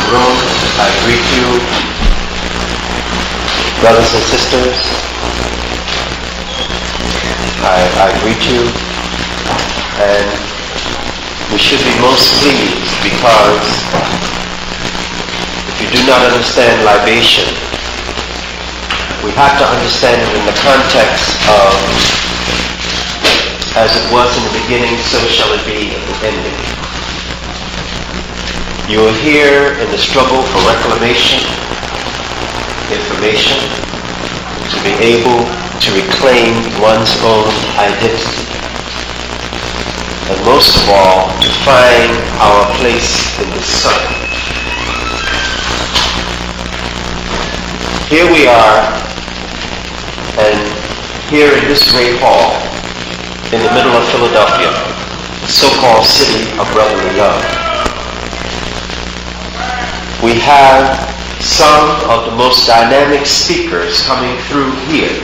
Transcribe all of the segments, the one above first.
room, I greet you, brothers and sisters. I greet you, and we should be most pleased because if you do not understand libation, we have to understand it in the context of, as it was in the beginning, so shall it be at the ending. You are here in the struggle for reclamation, information, to be able to reclaim one's own identity. And most of all, to find our place in the sun. Here we are, and here in this great hall, in the middle of Philadelphia, the so-called city of brotherly love. We have some of the most dynamic speakers coming through here.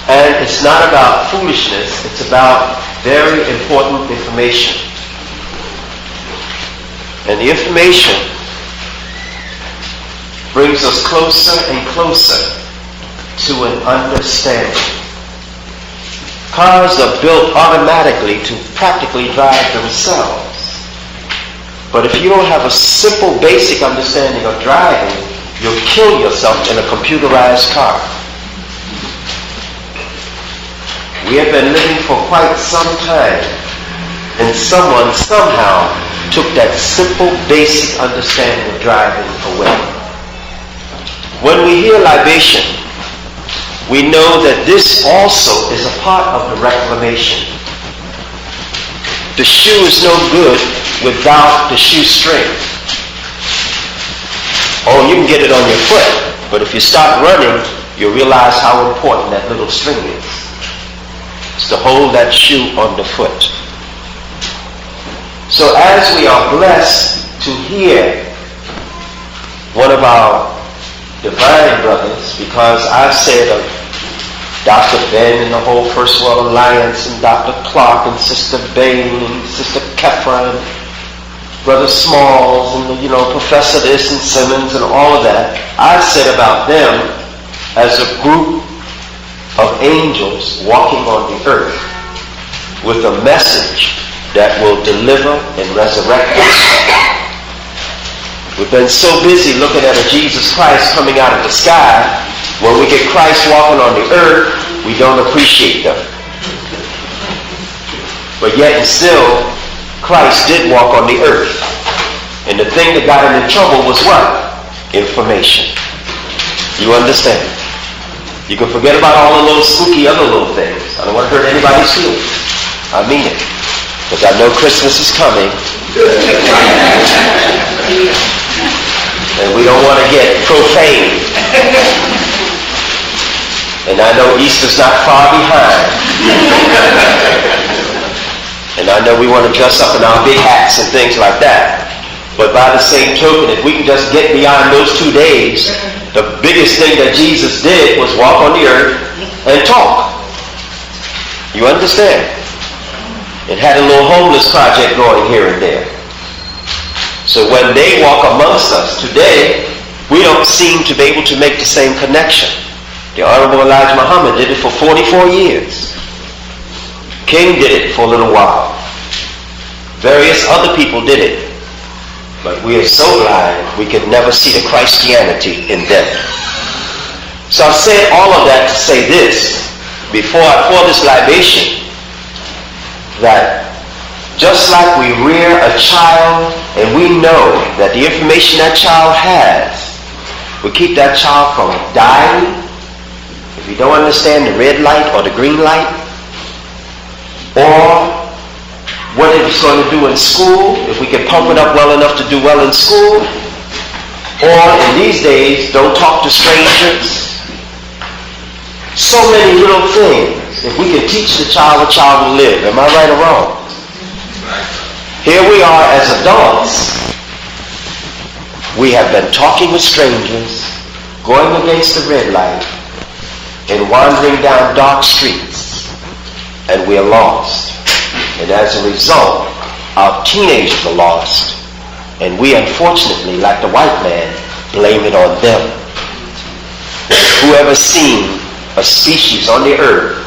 And it's not about foolishness, it's about very important information. And the information brings us closer and closer to an understanding. Cars are built automatically to practically drive themselves. But if you don't have a simple, basic understanding of driving, you'll kill yourself in a computerized car. We have been living for quite some time, and someone somehow took that simple, basic understanding of driving away. When we hear libation, we know that this also is a part of the reclamation. The shoe is no good without the shoestring. Oh, you can get it on your foot, but if you start running, you'll realize how important that little string is. It's to hold that shoe on the foot. So as we are blessed to hear one of our divine brothers, because I've said of Dr. Ben and the whole First World Alliance, and Dr. Clark and Sister Bain and Sister Kefra and Brother Smalls and Professor this and Simmons and all of that, I've said about them as a group of angels walking on the earth with a message that will deliver and resurrect us. We've been so busy looking at a Jesus Christ coming out of the sky. When we get Christ walking on the earth, we don't appreciate them. But yet and still, Christ did walk on the earth. And the thing that got him in trouble was what? Information. You understand? You can forget about all the little spooky other little things. I don't want to hurt anybody's feelings. I mean it. Because I know Christmas is coming. And we don't want to get profane. And I know Easter's not far behind. And I know we want to dress up in our big hats and things like that. But by the same token, if we can just get beyond those 2 days, the biggest thing that Jesus did was walk on the earth and talk. You understand? It had a little homeless project going here and there. So when they walk amongst us today, we don't seem to be able to make the same connection. The Honorable Elijah Muhammad did it for 44 years. King did it for a little while. Various other people did it. But we are so blind, we could never see the Christianity in them. So I said all of that to say this, before I pour this libation, that just like we rear a child and we know that the information that child has will keep that child from dying if you don't understand the red light or the green light, or what it's going to do in school, if we can pump it up well enough to do well in school, or in these days, don't talk to strangers. So many little things. If we can teach the child will live. Am I right or wrong? Here we are as adults. We have been talking with strangers, going against the red light, and wandering down dark streets, and we are lost. And as a result, our teenagers are lost, And we unfortunately, like the white man, blame it on them. Whoever's seen a species on the earth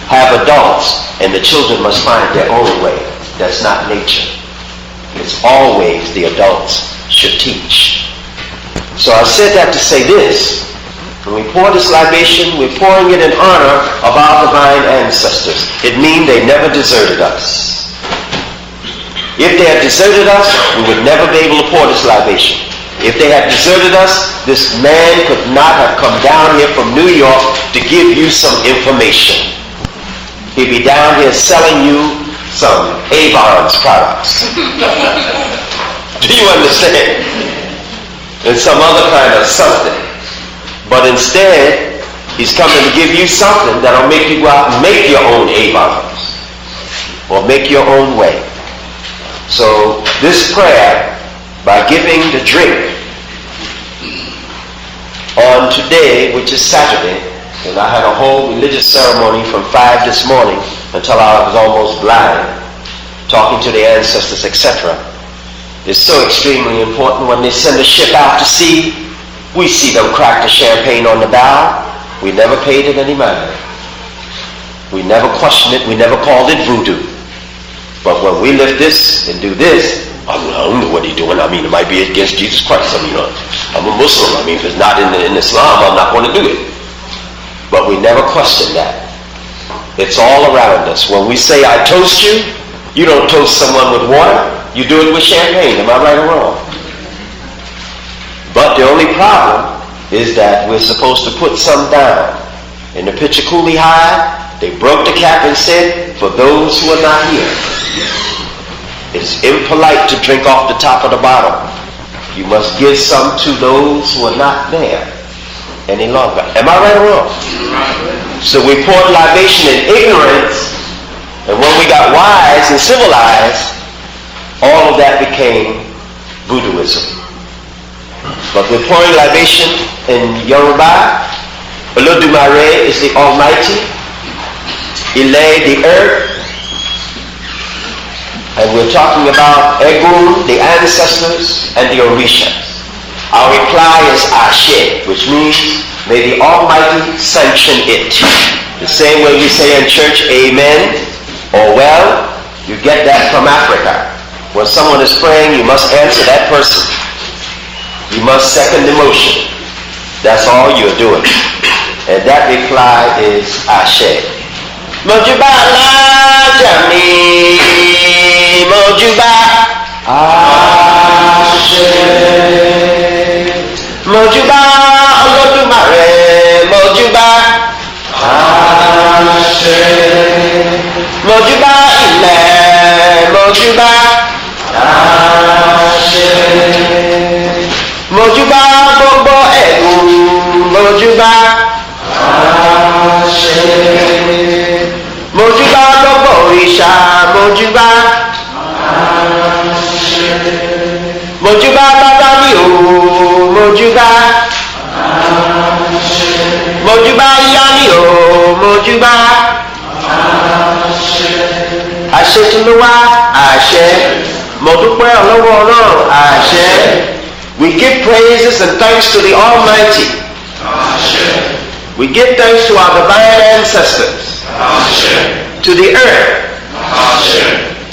have adults, and the children must find their own way. That's not nature. It's always the adults should teach. So I said that to say this. When we pour this libation, we're pouring it in honor of our divine ancestors. It means they never deserted us. If they had deserted us, we would never be able to pour this libation. If they had deserted us, this man could not have come down here from New York to give you some information. He'd be down here selling you some Avon's products. Do you understand? And some other kind of something. But instead, he's coming to give you something that'll make you go out and make your own Avon's. Or make your own way. So this prayer, by giving the drink on today, which is Saturday, and I had a whole religious ceremony from 5 this morning until I was almost blind, talking to the ancestors, etc. It's so extremely important. When they send a ship out to sea, we see them crack the champagne on the bow. We never paid it any mind. We never questioned it. We never called it voodoo. But when we lift this and do this, I don't know what he's doing. I mean, it might be against Jesus Christ. I mean, I'm a Muslim. I mean, if it's not in Islam, I'm not going to do it. But we never question that. It's all around us. When we say, I toast you, you don't toast someone with water. You do it with champagne. Am I right or wrong? But the only problem is that we're supposed to put some down. In the Pitcher Cooley High, they broke the cap and said, for those who are not here. It's impolite to drink off the top of the bottle. You must give some to those who are not there any longer. Am I right or wrong? So we poured libation in ignorance, and when we got wise and civilized, all of that became voodooism. But we're pouring libation in Yoruba. Olodumare is the Almighty. Ile, the earth. And we're talking about Egun, the ancestors, and the Orishas. Our reply is Ashe, which means, may the Almighty sanction it. The same way we say in church, Amen, or well, you get that from Africa. When someone is praying, you must answer that person. You must second the motion. That's all you're doing. And that reply is Ashe. Mojuba la jami, Mojuba Ashe. Mojuba Olodumare, Mojuba Ashe. Mojuba Ile, Mojuba Ashe. Mojuba gbogbo Egun, Mojuba Ashe. Mojuba gbogbo òrìṣà, Mojuba Ashe. Mojuba bàbá mi o, Mojuba Ashe. Mojuba ìyá mi o, Mojuba Ashe. Àṣẹ t'Olúwa, àṣẹ. Mo dúpẹ́ lọ́wọ́ Ọlọ́run, àṣẹ. We give praises and thanks to the Almighty. Ashe. We give thanks to our divine ancestors. Ashe. To the earth. Ashe.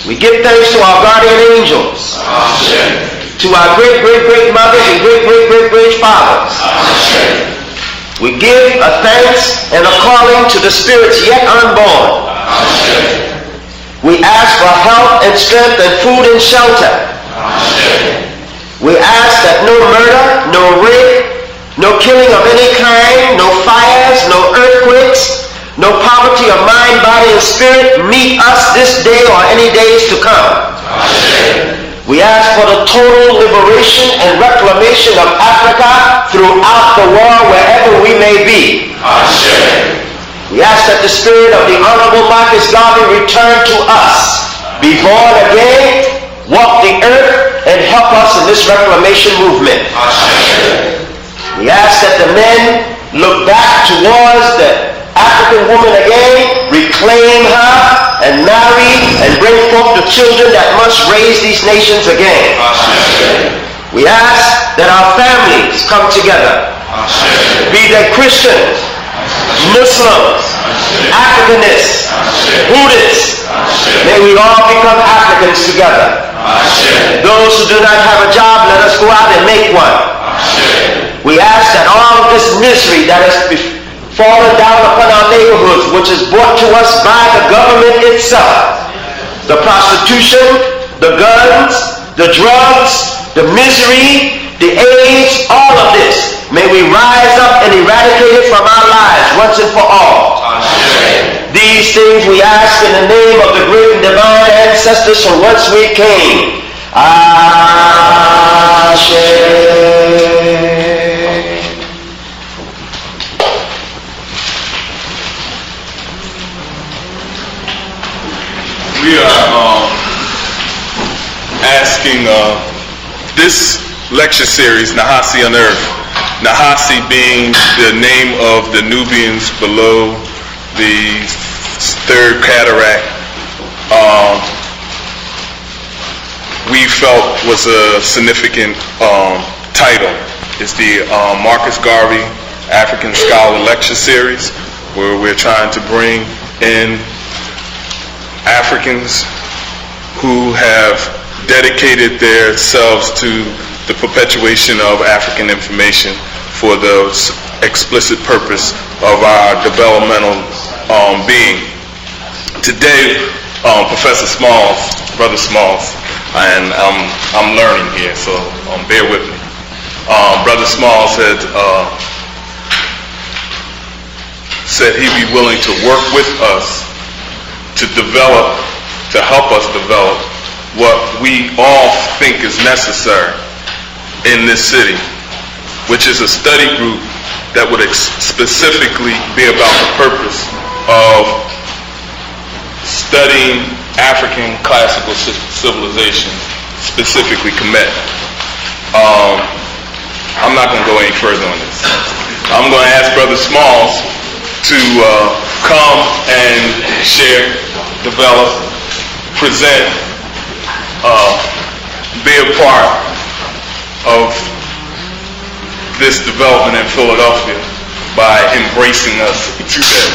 We give thanks to our guardian angels. Ashe. To our great mothers and great fathers. Ashe. We give a thanks and a calling to the spirits yet unborn. Ashe. We ask for health and strength and food and shelter. Ashe. We ask that no murder, no rape, no killing of any kind, no fires, no earthquakes, no poverty of mind, body, and spirit meet us this day or any days to come. Amen. We ask for the total liberation and reclamation of Africa throughout the world, wherever we may be. Amen. We ask that the spirit of the Honorable Marcus Garvey return to us, be born again, walk the earth, and help us in this reclamation movement. Amen. We ask that the men look back towards the African woman again, reclaim her, and marry, and bring forth the children that must raise these nations again. Amen. We ask that our families come together, be they Christians, Muslims, Africanists, Buddhists. May we all become Africans together. Those who do not have a job, let us go out and make one. We ask that all of this misery that has fallen down upon our neighborhoods, which is brought to us by the government itself, the prostitution, the guns, the drugs, the misery, the AIDS, all of this, may we rise up and eradicate it from our lives once and for all. These things we ask in the name of the great and divine ancestors from whence we came. Ashe. We are asking this lecture series, Nahasi on Earth, Nahasi being the name of the Nubians below the third cataract, we felt was a significant title. It's the Marcus Garvey African Scholar Lecture Series, where we're trying to bring in Africans who have dedicated themselves to the perpetuation of African information for the explicit purpose of our developmental being. Today, Professor Smalls, Brother Smalls, and I'm learning here, so bear with me. Brother Smalls said he'd be willing to work with us to help us develop what we all think is necessary in this city, which is a study group that would specifically be about the purpose of studying African classical civilization, specifically Kemet. I'm not going to go any further on this. I'm going to ask Brother Smalls to come and share, develop, present, be a part of this development in Philadelphia by embracing us today.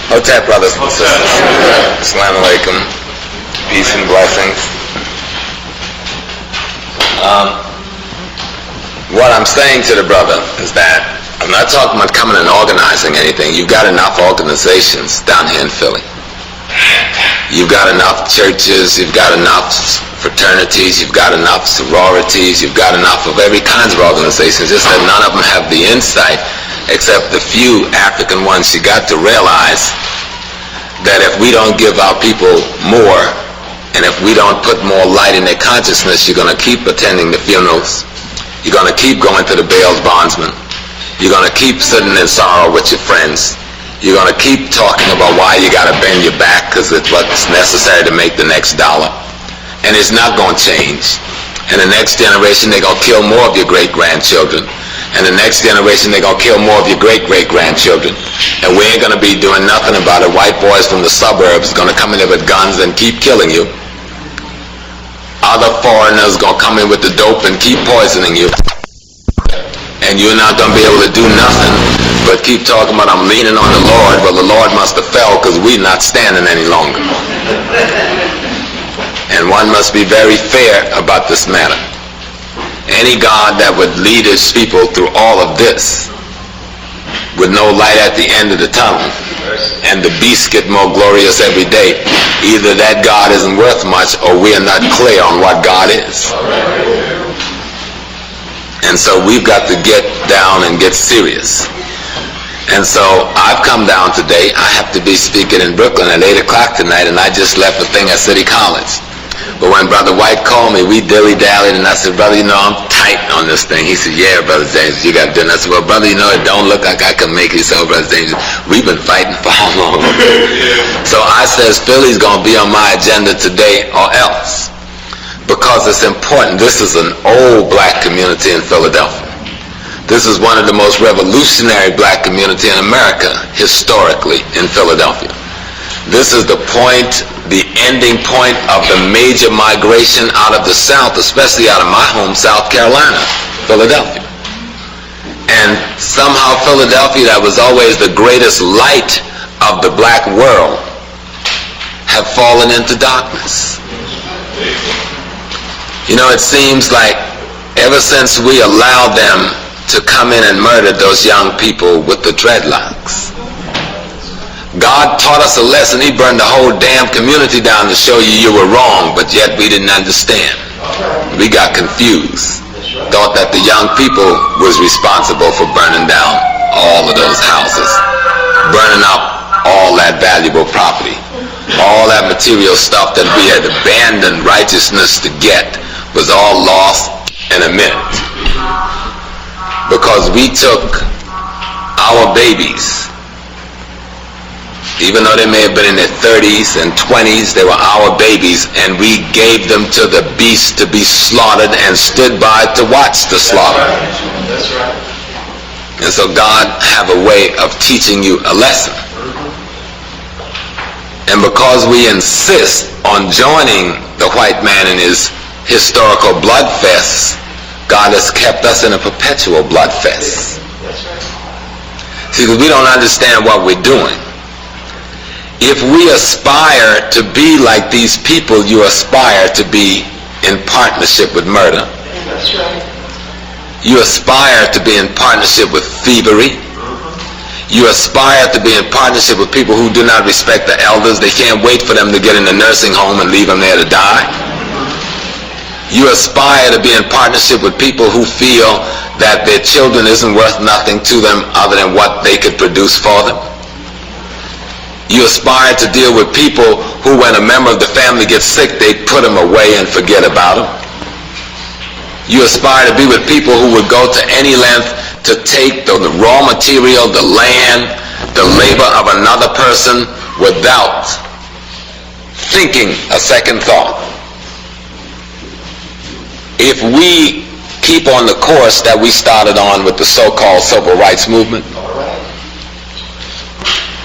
Hotep, brothers and sisters. Assalamu alaikum. Peace and blessings. What I'm saying to the brother is that I'm not talking about coming and organizing anything. You've got enough organizations down here in Philly. You've got enough churches, you've got enough fraternities, you've got enough sororities, you've got enough of every kinds of organizations, just that none of them have the insight except the few African ones. You got to realize that if we don't give our people more, and if we don't put more light in their consciousness, you're going to keep attending the funerals. You're going to keep going to the bail bondsman. You're going to keep sitting in sorrow with your friends. You're going to keep talking about why you got to bend your back because it's what's necessary to make the next dollar. And it's not going to change. And the next generation, they're going to kill more of your great-grandchildren. And the next generation, they're going to kill more of your great-great-grandchildren. And we ain't going to be doing nothing about it. White boys from the suburbs going to come in there with guns and keep killing you. Other foreigners going to come in with the dope and keep poisoning you. And you're not going to be able to do nothing but keep talking about I'm leaning on the Lord. Well, the Lord must have fell because we're not standing any longer. And one must be very fair about this matter. Any God that would lead his people through all of this with no light at the end of the tunnel and the beasts get more glorious every day, either that God isn't worth much or we are not clear on what God is. And so we've got to get down and get serious. And so I've come down today. I have to be speaking in Brooklyn at 8 o'clock tonight, and I just left a thing at City College. But when Brother White called me, we dilly-dallied, and I said, brother, you know, I'm tight on this thing. He said, yeah, Brother James, you got dinner. I said, well, brother, you know, it don't look like I can make it. So, Brother James, we've been fighting for how long? So I says, Philly's going to be on my agenda today or else. Because because it's important. This is an old black community in Philadelphia. This is one of the most revolutionary black community in America, historically, in Philadelphia. This is the point, the ending point of the major migration out of the South, especially out of my home, South Carolina, Philadelphia. And somehow Philadelphia, that was always the greatest light of the black world, have fallen into darkness. You know, it seems like ever since we allowed them to come in and murder those young people with the dreadlocks, God taught us a lesson. He burned the whole damn community down to show you were wrong, but yet we didn't understand. We got confused. Thought that the young people was responsible for burning down all of those houses, burning up all that valuable property, all that material stuff that we had abandoned righteousness to get was all lost in a minute. Because we took our babies, even though they may have been in their 30s and 20s, they were our babies, and we gave them to the beast to be slaughtered and stood by to watch the slaughter. That's right. And so God have a way of teaching you a lesson. And because we insist on joining the white man in his historical blood fest, God has kept us in a perpetual blood fest. That's right. See, because we don't understand what we're doing. If we aspire to be like these people, you aspire to be in partnership with murder. That's right. You aspire to be in partnership with thievery. You aspire to be in partnership with people who do not respect the elders. They can't wait for them to get in the nursing home and leave them there to die. You aspire to be in partnership with people who feel that their children isn't worth nothing to them other than what they could produce for them. You aspire to deal with people who, when a member of the family gets sick, they put them away and forget about them. You aspire to be with people who would go to any length to take the raw material, the land, the labor of another person without thinking a second thought. If we keep on the course that we started on with the so-called civil rights movement,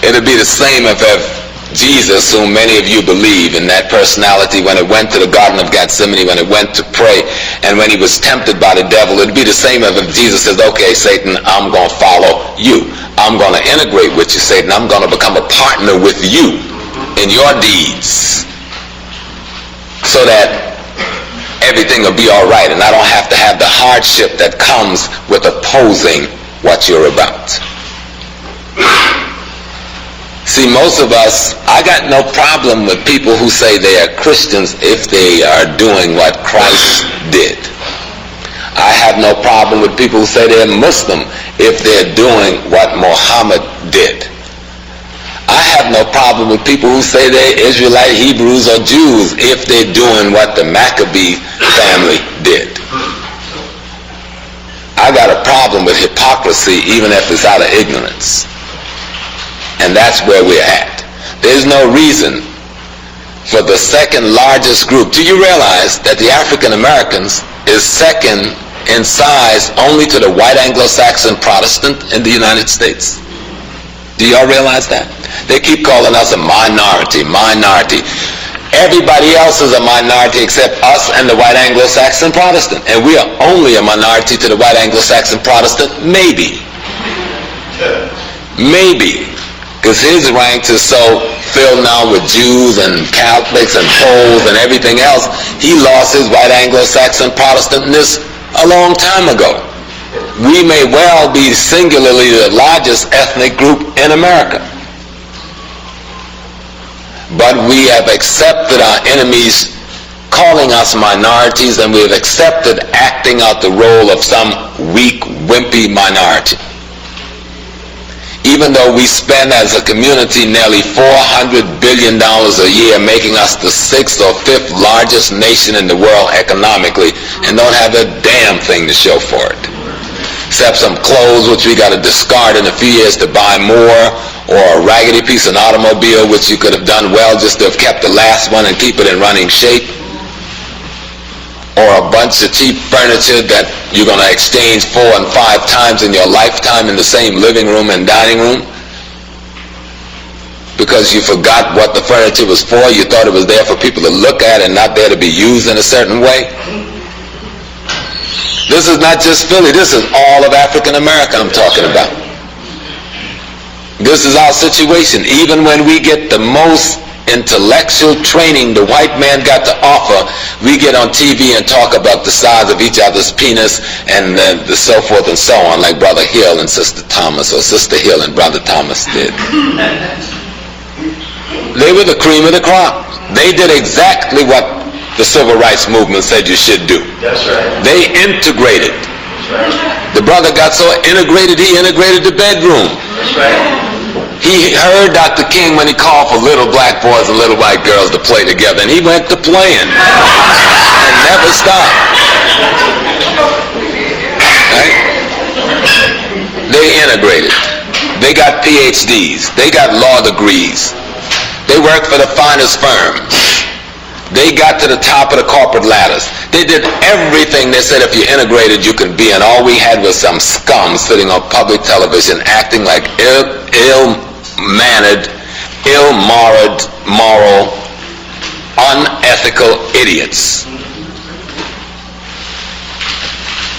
it'll be the same if Jesus, whom many of you believe in that personality, when it went to the Garden of Gethsemane, when it went to pray, and when he was tempted by the devil, it'd be the same if Jesus says, okay, Satan, I'm going to follow you. I'm going to integrate with you, Satan. I'm going to become a partner with you in your deeds so that everything will be all right, and I don't have to have the hardship that comes with opposing what you're about. See, most of us, I got no problem with people who say they are Christians if they are doing what Christ did. I have no problem with people who say they're Muslim if they're doing what Muhammad did. I have no problem with people who say they're Israelite, Hebrews, or Jews if they're doing what the Maccabee family did. I got a problem with hypocrisy even if it's out of ignorance. And that's where we're at. There's no reason for the second largest group. Do you realize that the African Americans is second in size only to the white Anglo-Saxon Protestant in the United States? Do y'all realize that? They keep calling us a minority. Everybody else is a minority except us and the white Anglo-Saxon Protestant. And we are only a minority to the white Anglo-Saxon Protestant, maybe. Because his ranks is so filled now with Jews and Catholics and Poles and everything else, he lost his white Anglo-Saxon Protestantness a long time ago. We may well be singularly the largest ethnic group in America. But we have accepted our enemies calling us minorities, and we have accepted acting out the role of some weak, wimpy minority. Even though we spend as a community nearly $400 billion a year, making us the 6th or 5th largest nation in the world economically, and don't have a damn thing to show for it. Except some clothes which we got to discard in a few years to buy more, or a raggedy piece of an automobile which you could have done well just to have kept the last one and keep it in running shape. or a bunch of cheap furniture that you're going to exchange 4 and 5 times in your lifetime in the same living room and dining room because you forgot what the furniture was for. You thought it was there for people to look at and not there to be used in a certain way. This is not just Philly. This is all of African America I'm talking about. This is our situation. Even when we get the most intellectual training the white man got to offer, we get on TV and talk about the size of each other's penis and the so forth and so on, like Brother Hill and Sister Thomas, or Sister Hill and Brother Thomas did. They were the cream of the crop. They did exactly what the civil rights movement said you should do. That's right. They integrated. That's right. The brother got so integrated, he integrated the bedroom. That's right. He heard Dr. King when he called for little black boys and little white girls to play together, and he went to playing and never stopped. Right? They integrated. They got PhDs. They got law degrees. They worked for the finest firms. They got to the top of the corporate ladders. They did everything they said if you integrated you could be, and all we had was some scum sitting on public television acting like ill-mannered, moral, unethical idiots.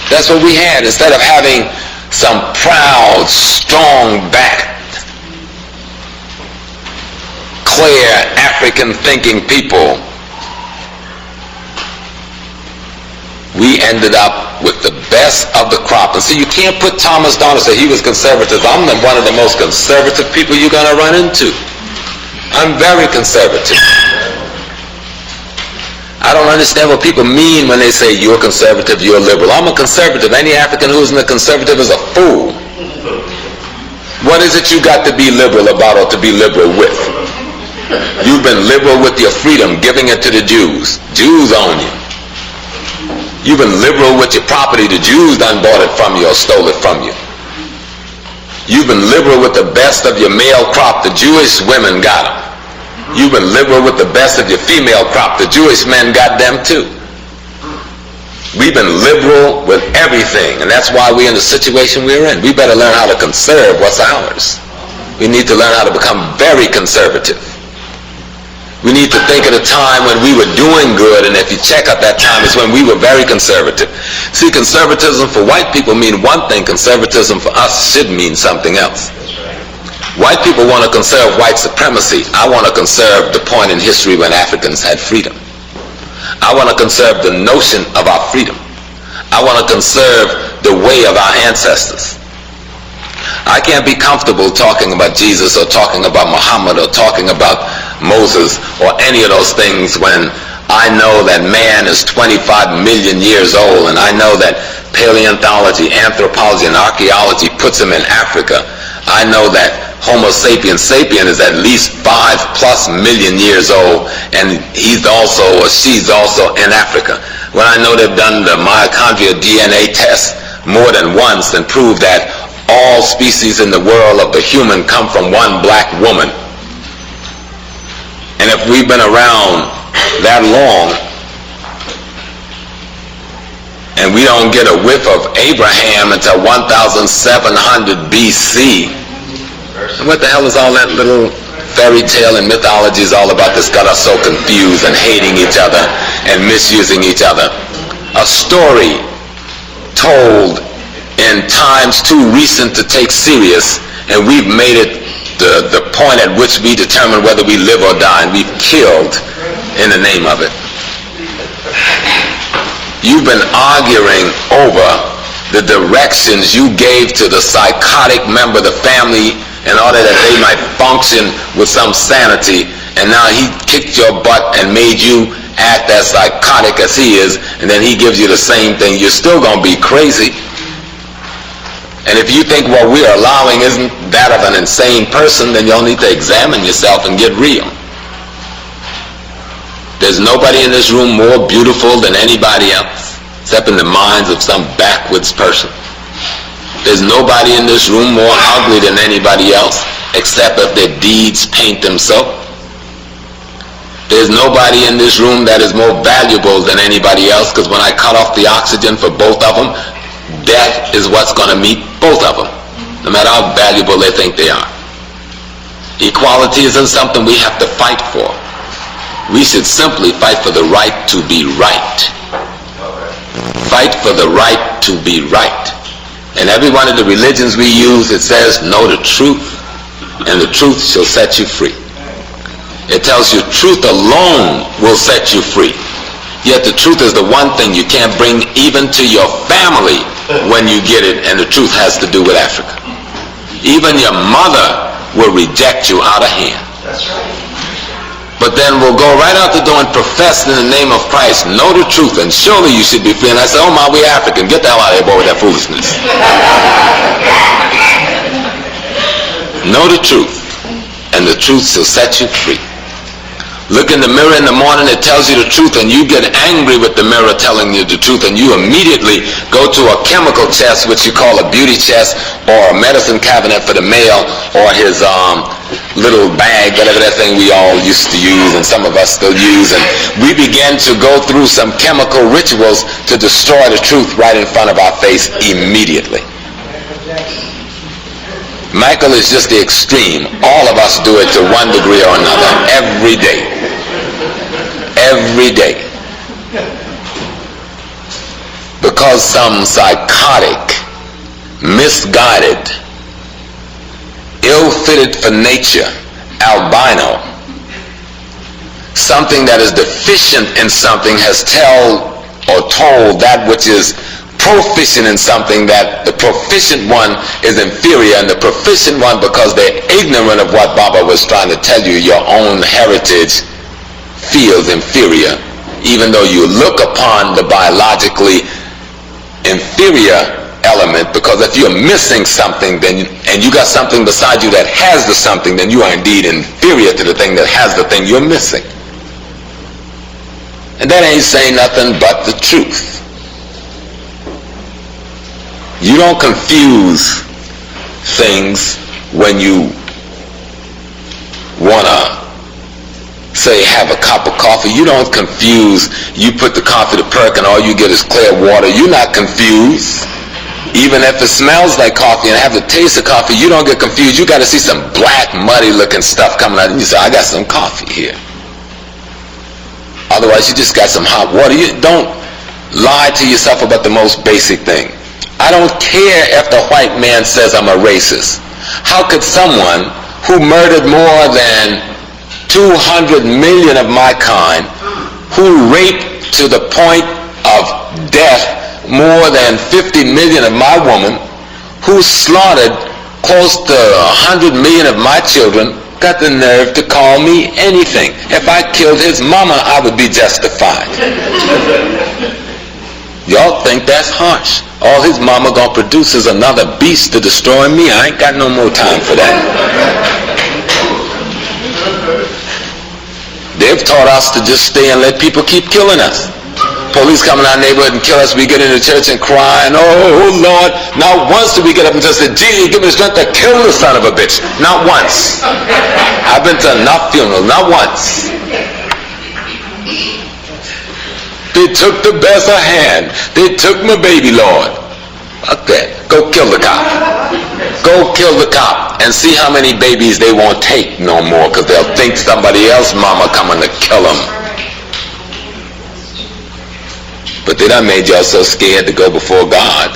That's what we had. Instead of having some proud, strong-backed, clear, African-thinking people, we ended up with the best of the crop. And see, you can't put Thomas down and say he was conservative. I'm one of the most conservative people you're going to run into. I'm very conservative. I don't understand what people mean when they say you're conservative, you're liberal. I'm a conservative. Any African who isn't a conservative is a fool. What is it you got to be liberal about or to be liberal with? You've been liberal with your freedom, giving it to the Jews. Jews own you. You've been liberal with your property. The Jews done bought it from you or stole it from you. You've been liberal with the best of your male crop. The Jewish women got them. You've been liberal with the best of your female crop. The Jewish men got them too. We've been liberal with everything, and that's why we're in the situation we're in. We better learn how to conserve what's ours. We need to learn how to become very conservative. We need to think of the time when we were doing good, and if you check out that time, it's when we were very conservative. See, conservatism for white people mean one thing. Conservatism for us should mean something else. White people want to conserve white supremacy. I want to conserve the point in history when Africans had freedom. I want to conserve the notion of our freedom. I want to conserve the way of our ancestors. I can't be comfortable talking about Jesus or talking about Muhammad or talking about Moses or any of those things when I know that man is 25 million years old, and I know that paleontology, anthropology, and archaeology puts him in Africa. I know that Homo sapiens sapien is at least 5+ million years old, and he's also or she's also in Africa. When I know they've done the mitochondrial DNA test more than once and proved that all species in the world of the human come from one black woman. And if we've been around that long and we don't get a whiff of Abraham until 1700 BC, what the hell is all that little fairy tale and mythology is all about that's got us so confused and hating each other and misusing each other? A story told in times too recent to take serious, and we've made it the point at which we determine whether we live or die, and we've killed in the name of it. You've been arguing over the directions you gave to the psychotic member of the family in order that they might function with some sanity, and now he kicked your butt and made you act as psychotic as he is, and then he gives you the same thing. You're still going to be crazy. And if you think what we're allowing isn't that of an insane person, then you'll need to examine yourself and get real. There's nobody in this room more beautiful than anybody else, except in the minds of some backwoods person. There's nobody in this room more ugly than anybody else, except if their deeds paint them so. There's nobody in this room that is more valuable than anybody else, because when I cut off the oxygen for both of them, death is what's going to meet both of them, no matter how valuable they think they are. Equality isn't something we have to fight for. We should simply fight for the right to be right. Fight for the right to be right. In every one of the religions we use, it says, know the truth, and the truth shall set you free. It tells you truth alone will set you free. Yet the truth is the one thing you can't bring even to your family when you get it, and the truth has to do with Africa. Even your mother will reject you out of hand. That's right. But then we'll go right out the door and profess in the name of Christ, know the truth, and surely you should be free. And I say, oh my, we African. Get the hell out of here, boy, with that foolishness. Know the truth, and the truth shall set you free. Look in the mirror in the morning, it tells you the truth, and you get angry with the mirror telling you the truth, and you immediately go to a chemical chest, which you call a beauty chest, or a medicine cabinet for the male, or his little bag, whatever that thing we all used to use, and some of us still use, and we begin to go through some chemical rituals to destroy the truth right in front of our face immediately. Michael is just the extreme. All of us do it to one degree or another, every day. Every day. Because some psychotic, misguided, ill-fitted for nature, albino, something that is deficient in something has told that which is proficient in something that the proficient one is inferior, and the proficient one, because they're ignorant of what Baba was trying to tell you, your own heritage feels inferior, even though you look upon the biologically inferior element, because if you're missing something, then and you got something beside you that has the something, then you are indeed inferior to the thing that has the thing you're missing. And that ain't saying nothing but the truth. You don't confuse things when you want to say have a cup of coffee. You don't confuse, you put the coffee to perk and all you get is clear water. You're not confused. Even if it smells like coffee and have the taste of coffee, you don't get confused. You got to see some black, muddy looking stuff coming out and you say, I got some coffee here. Otherwise you just got some hot water. You don't lie to yourself about the most basic thing. I don't care if the white man says I'm a racist. How could someone who murdered more than 200 million of my kind, who raped to the point of death more than 50 million of my woman, who slaughtered close to 100 million of my children, got the nerve to call me anything? If I killed his mama, I would be justified. Y'all think that's harsh. All his mama gonna produce is another beast to destroy me. I ain't got no more time for that. They've taught us to just stay and let people keep killing us. Police come in our neighborhood and kill us. We get into church and cry and oh Lord. Not once do we get up and just say, Jesus, give me the strength to kill the son of a bitch. Not once. I've been to enough funerals. Not once. They took the best I had. They took my baby, Lord. Fuck that. Go kill the cop. Go kill the cop and see how many babies they won't take no more, because they'll think somebody else mama coming to kill them. But they done made y'all so scared to go before God,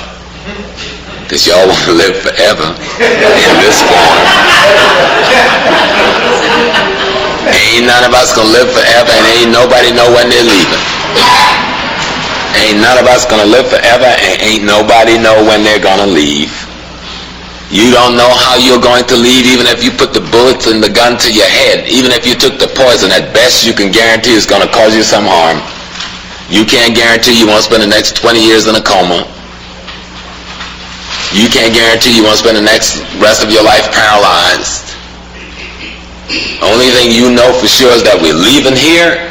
because y'all want to live forever in this form. Ain't none of us gonna live forever, and ain't nobody know when they're leaving. Ain't none of us gonna live forever, and ain't nobody know when they're gonna leave. You don't know how you're going to leave, even if you put the bullets in the gun to your head. Even if you took the poison, at best you can guarantee it's gonna cause you some harm. You can't guarantee you won't spend the next 20 years in a coma. You can't guarantee you won't spend the next rest of your life paralyzed. Only thing you know for sure is that we're leaving here.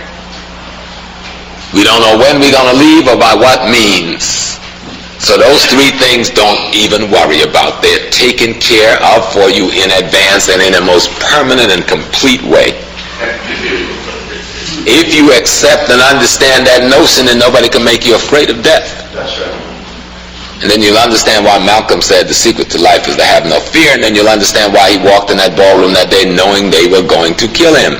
We don't know when we're going to leave or by what means. So those three things don't even worry about. They're taken care of for you in advance and in the most permanent and complete way. If you accept and understand that notion, then nobody can make you afraid of death. That's right. And then you'll understand why Malcolm said the secret to life is to have no fear, and then you'll understand why he walked in that ballroom that day knowing they were going to kill him.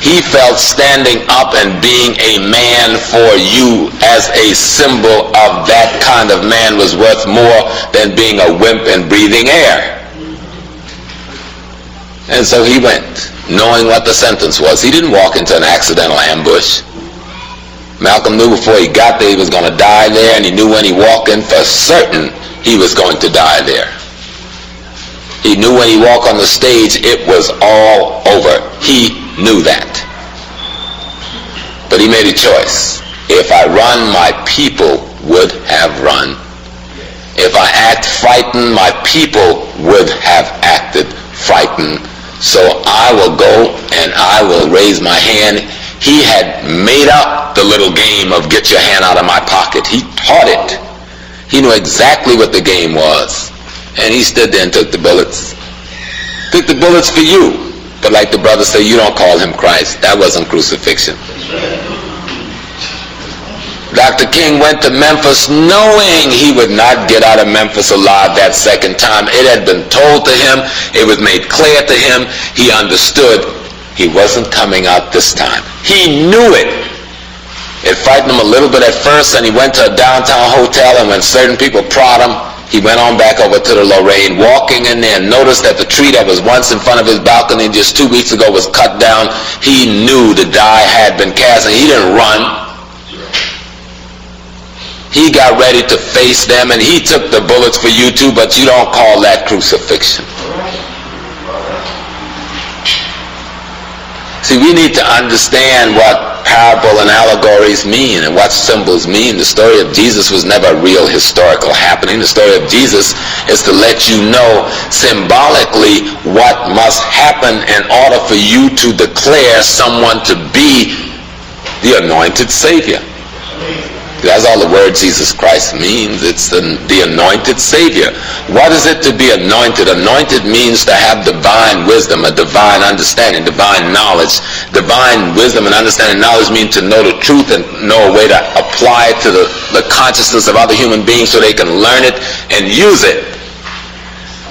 He felt standing up and being a man for you as a symbol of that kind of man was worth more than being a wimp and breathing air. And so he went, knowing what the sentence was. He didn't walk into an accidental ambush. Malcolm knew before he got there he was going to die there, and he knew when he walked in for certain he was going to die there. He knew when he walked on the stage it was all over. He knew that. But he made a choice. If I run, my people would have run. If I act frightened, my people would have acted frightened. So I will go and I will raise my hand. He had made up the little game of get your hand out of my pocket. He taught it. He knew exactly what the game was. And he stood there and took the bullets. Took the bullets for you. But like the brother said, you don't call him Christ. That wasn't crucifixion. Dr. King went to Memphis knowing he would not get out of Memphis alive that second time. It had been told to him. It was made clear to him. He understood he wasn't coming out this time. He knew it. It frightened him a little bit at first, and he went to a downtown hotel, and when certain people prod him, he went on back over to the Lorraine, walking in there, and noticed that the tree that was once in front of his balcony just 2 weeks ago was cut down. He knew the die had been cast, and he didn't run. He got ready to face them, and he took the bullets for you too, but you don't call that crucifixion. See, we need to understand what parable and allegories mean and what symbols mean. The story of Jesus was never a real historical happening. The story of Jesus is to let you know symbolically what must happen in order for you to declare someone to be the anointed Savior. That's all the word Jesus Christ means. It's the anointed Savior. What is it to be anointed? Anointed means to have divine wisdom, a divine understanding, divine knowledge. Divine wisdom and understanding knowledge mean to know the truth and know a way to apply it to the consciousness of other human beings so they can learn it and use it.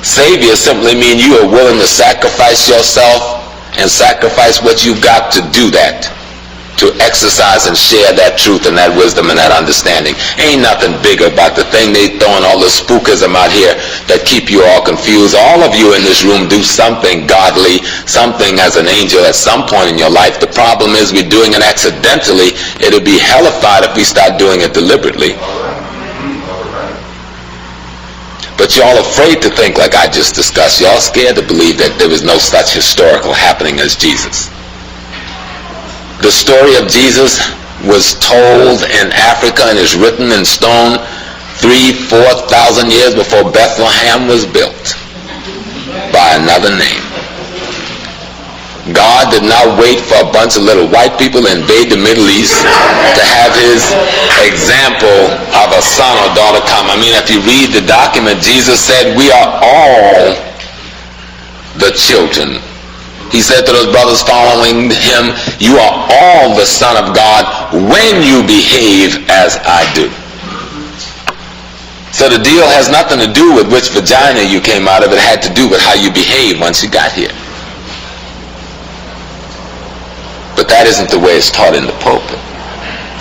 Savior simply means you are willing to sacrifice yourself and sacrifice what you've got to do that, to exercise and share that truth and that wisdom and that understanding. Ain't nothing big about the thing. They throwing all the spookism out here that keep you all confused. All of you in this room do something godly, something as an angel at some point in your life. The problem is we're doing it accidentally. It'll be hellified if we start doing it deliberately. But y'all afraid to think like I just discussed. Y'all scared to believe that there was no such historical happening as Jesus. The story of Jesus was told in Africa and is written in stone 3,000-4,000 years before Bethlehem was built by another name. God did not wait for a bunch of little white people to invade the Middle East to have his example of a son or daughter come. I mean, if you read the document, Jesus said, we are all the children. He said to those brothers following him, you are all the Son of God when you behave as I do. So the deal has nothing to do with which vagina you came out of. It had to do with how you behaved once you got here. But that isn't the way it's taught in the pulpit,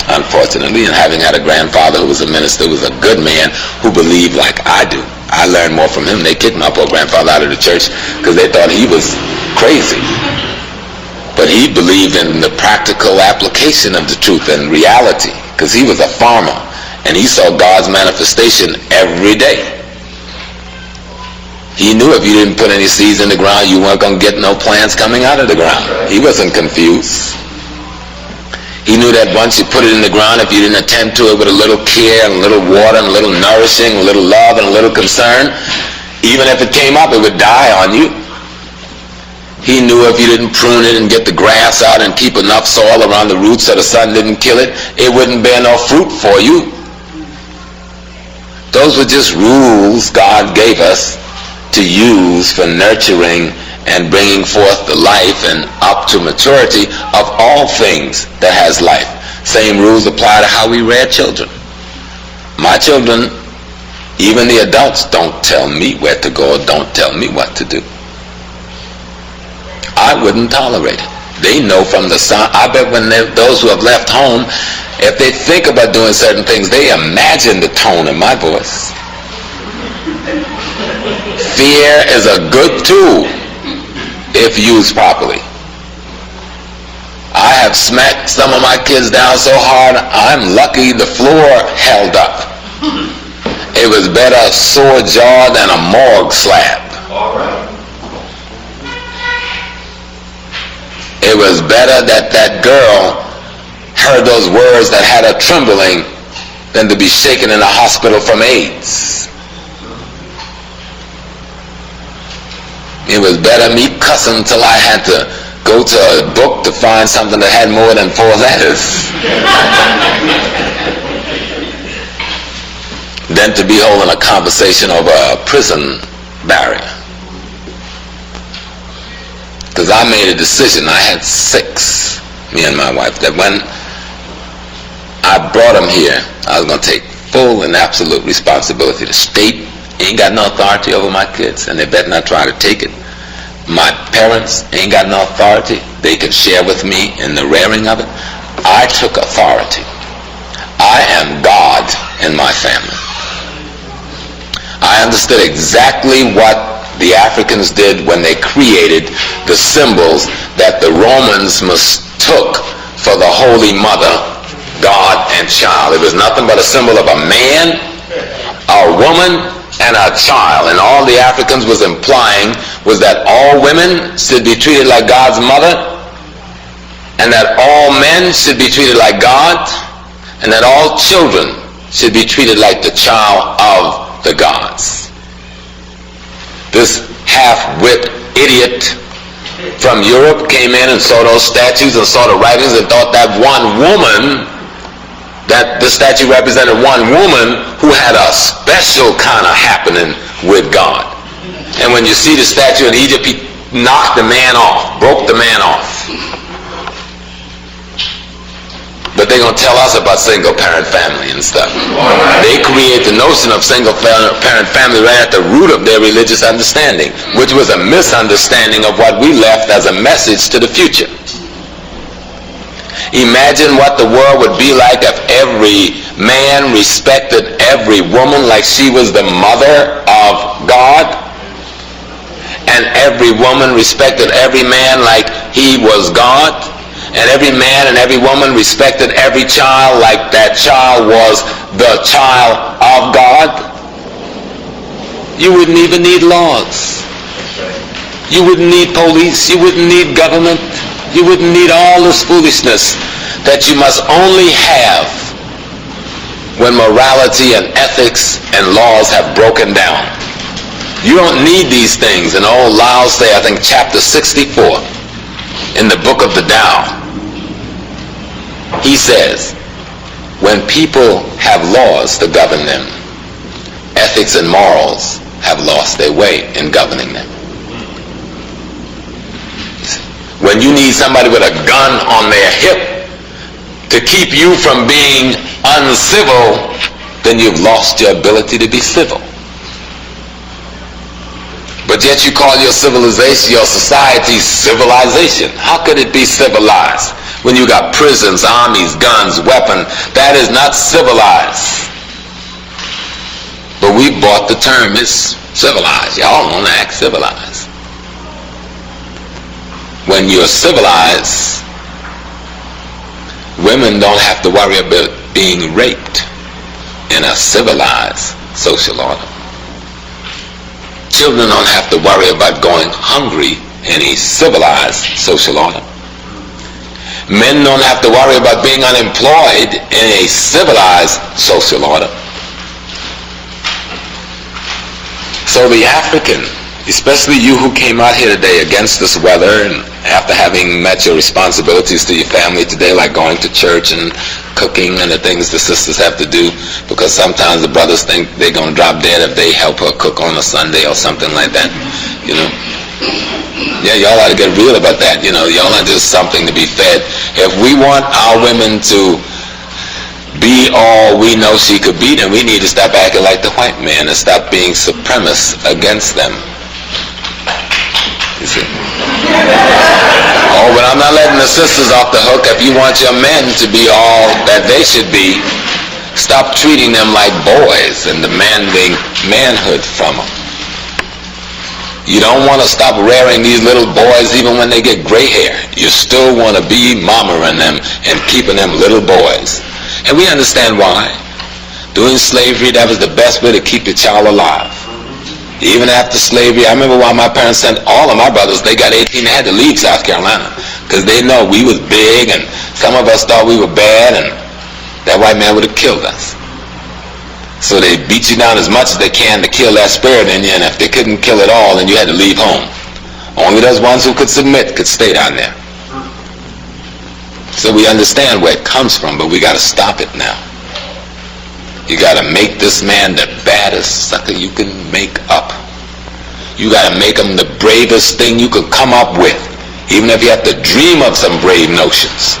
unfortunately. And having had a grandfather who was a minister, who was a good man, who believed like I do. I learned more from him. They kicked my poor grandfather out of the church because they thought he was crazy. But he believed in the practical application of the truth and reality because he was a farmer and he saw God's manifestation every day. He knew if you didn't put any seeds in the ground, you weren't going to get no plants coming out of the ground. He wasn't confused. He knew that once you put it in the ground, if you didn't attend to it with a little care and a little water and a little nourishing, a little love and a little concern, even if it came up, it would die on you. He knew if you didn't prune it and get the grass out and keep enough soil around the roots so the sun didn't kill it, it wouldn't bear no fruit for you. Those were just rules God gave us to use for nurturing and bringing forth the life and up to maturity of all things that has life. Same rules apply to how we rear children. My children, even the adults, don't tell me where to go or don't tell me what to do. I wouldn't tolerate it. They know from the sound. I bet when those who have left home, if they think about doing certain things, they imagine the tone of my voice. Fear is a good tool if used properly. I have smacked some of my kids down so hard, I'm lucky the floor held up. It was better a sore jaw than a morgue slap. All right. It was better that that girl heard those words that had her trembling than to be shaken in the hospital from AIDS. It was better me cussing till I had to go to a book to find something that had more than 4 letters than to be holding a conversation over a prison barrier. Because I made a decision. I had 6, me and my wife, that when I brought them here, I was going to take full and absolute responsibility. The state ain't got no authority over my kids, and they better not try to take it. My parents ain't got no authority. They can share with me in the rearing of it. I took authority. I am God in my family. I understood exactly what the Africans did when they created the symbols that the Romans mistook for the Holy Mother, God and child. It was nothing but a symbol of a man, a woman, and a child. And all the Africans was implying was that all women should be treated like God's mother, and that all men should be treated like God, and that all children should be treated like the child of the gods. This half-wit idiot from Europe came in and saw those statues and saw the writings and thought that one woman, that the statue represented one woman who had a special kind of happening with God. And when you see the statue in Egypt, he knocked the man off, broke the man off. But they're going to tell us about single-parent family and stuff. They create the notion of single-parent family right at the root of their religious understanding, which was a misunderstanding of what we left as a message to the future. Imagine what the world would be like if every man respected every woman like she was the mother of God, and every woman respected every man like he was God, and every man and every woman respected every child like that child was the child of God. You wouldn't even need laws. You wouldn't need police. You wouldn't need government. You wouldn't need all this foolishness that you must only have when morality and ethics and laws have broken down. You don't need these things. And old Lao say, I think chapter 64 in the book of the Tao, he says, when people have laws to govern them, ethics and morals have lost their way in governing them. When you need somebody with a gun on their hip to keep you from being uncivil, then you've lost your ability to be civil. But yet you call your civilization, your society, civilization. How could it be civilized when you got prisons, armies, guns, weapons? That is not civilized. But we bought the term, it's civilized. Y'all want to act civilized. When you're civilized, women don't have to worry about being raped in a civilized social order. Children don't have to worry about going hungry in a civilized social order. Men don't have to worry about being unemployed in a civilized social order. So the African, especially you who came out here today against this weather and after having met your responsibilities to your family today, like going to church and cooking and the things the sisters have to do, because sometimes the brothers think they're going to drop dead if they help her cook on a Sunday or something like that, you know. Yeah, y'all ought to get real about that. You know, y'all not just something to be fed. If we want our women to be all we know she could be, then we need to stop acting like the white man and stop being supremacist against them. You see? Oh, but I'm not letting the sisters off the hook. If you want your men to be all that they should be, stop treating them like boys and demanding manhood from them. You don't want to stop rearing these little boys even when they get gray hair. You still want to be mamaing them and keeping them little boys. And we understand why. During slavery, that was the best way to keep your child alive. Even after slavery, I remember when my parents sent all of my brothers, they got 18, they had to leave South Carolina because they know we was big and some of us thought we were bad and that white man would have killed us. So they beat you down as much as they can to kill that spirit in you, and if they couldn't kill it all, then you had to leave home. Only those ones who could submit could stay down there. So we understand where it comes from, but we got to stop it now. You got to make this man the baddest sucker you can make up. You got to make him the bravest thing you could come up with, even if you have to dream of some brave notions.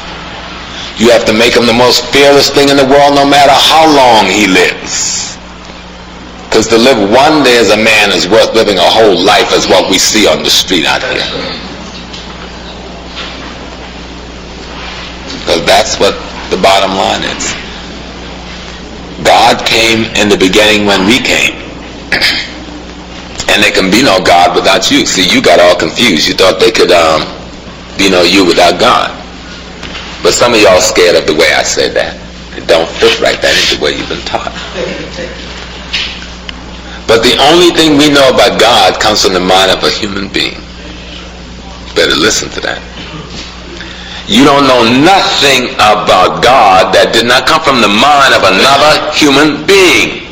You have to make him the most fearless thing in the world no matter how long he lives. Because to live one day as a man is worth living a whole life as what we see on the street out here. Because that's what the bottom line is. God came in the beginning when we came. And there can be no God without you. See, you got all confused. You thought they could be no you without God. But some of y'all scared of the way I said that. It don't fit right. That ain't the way you've been taught. But the only thing we know about God comes from the mind of a human being. Better listen to that. You don't know nothing about God that did not come from the mind of another human being.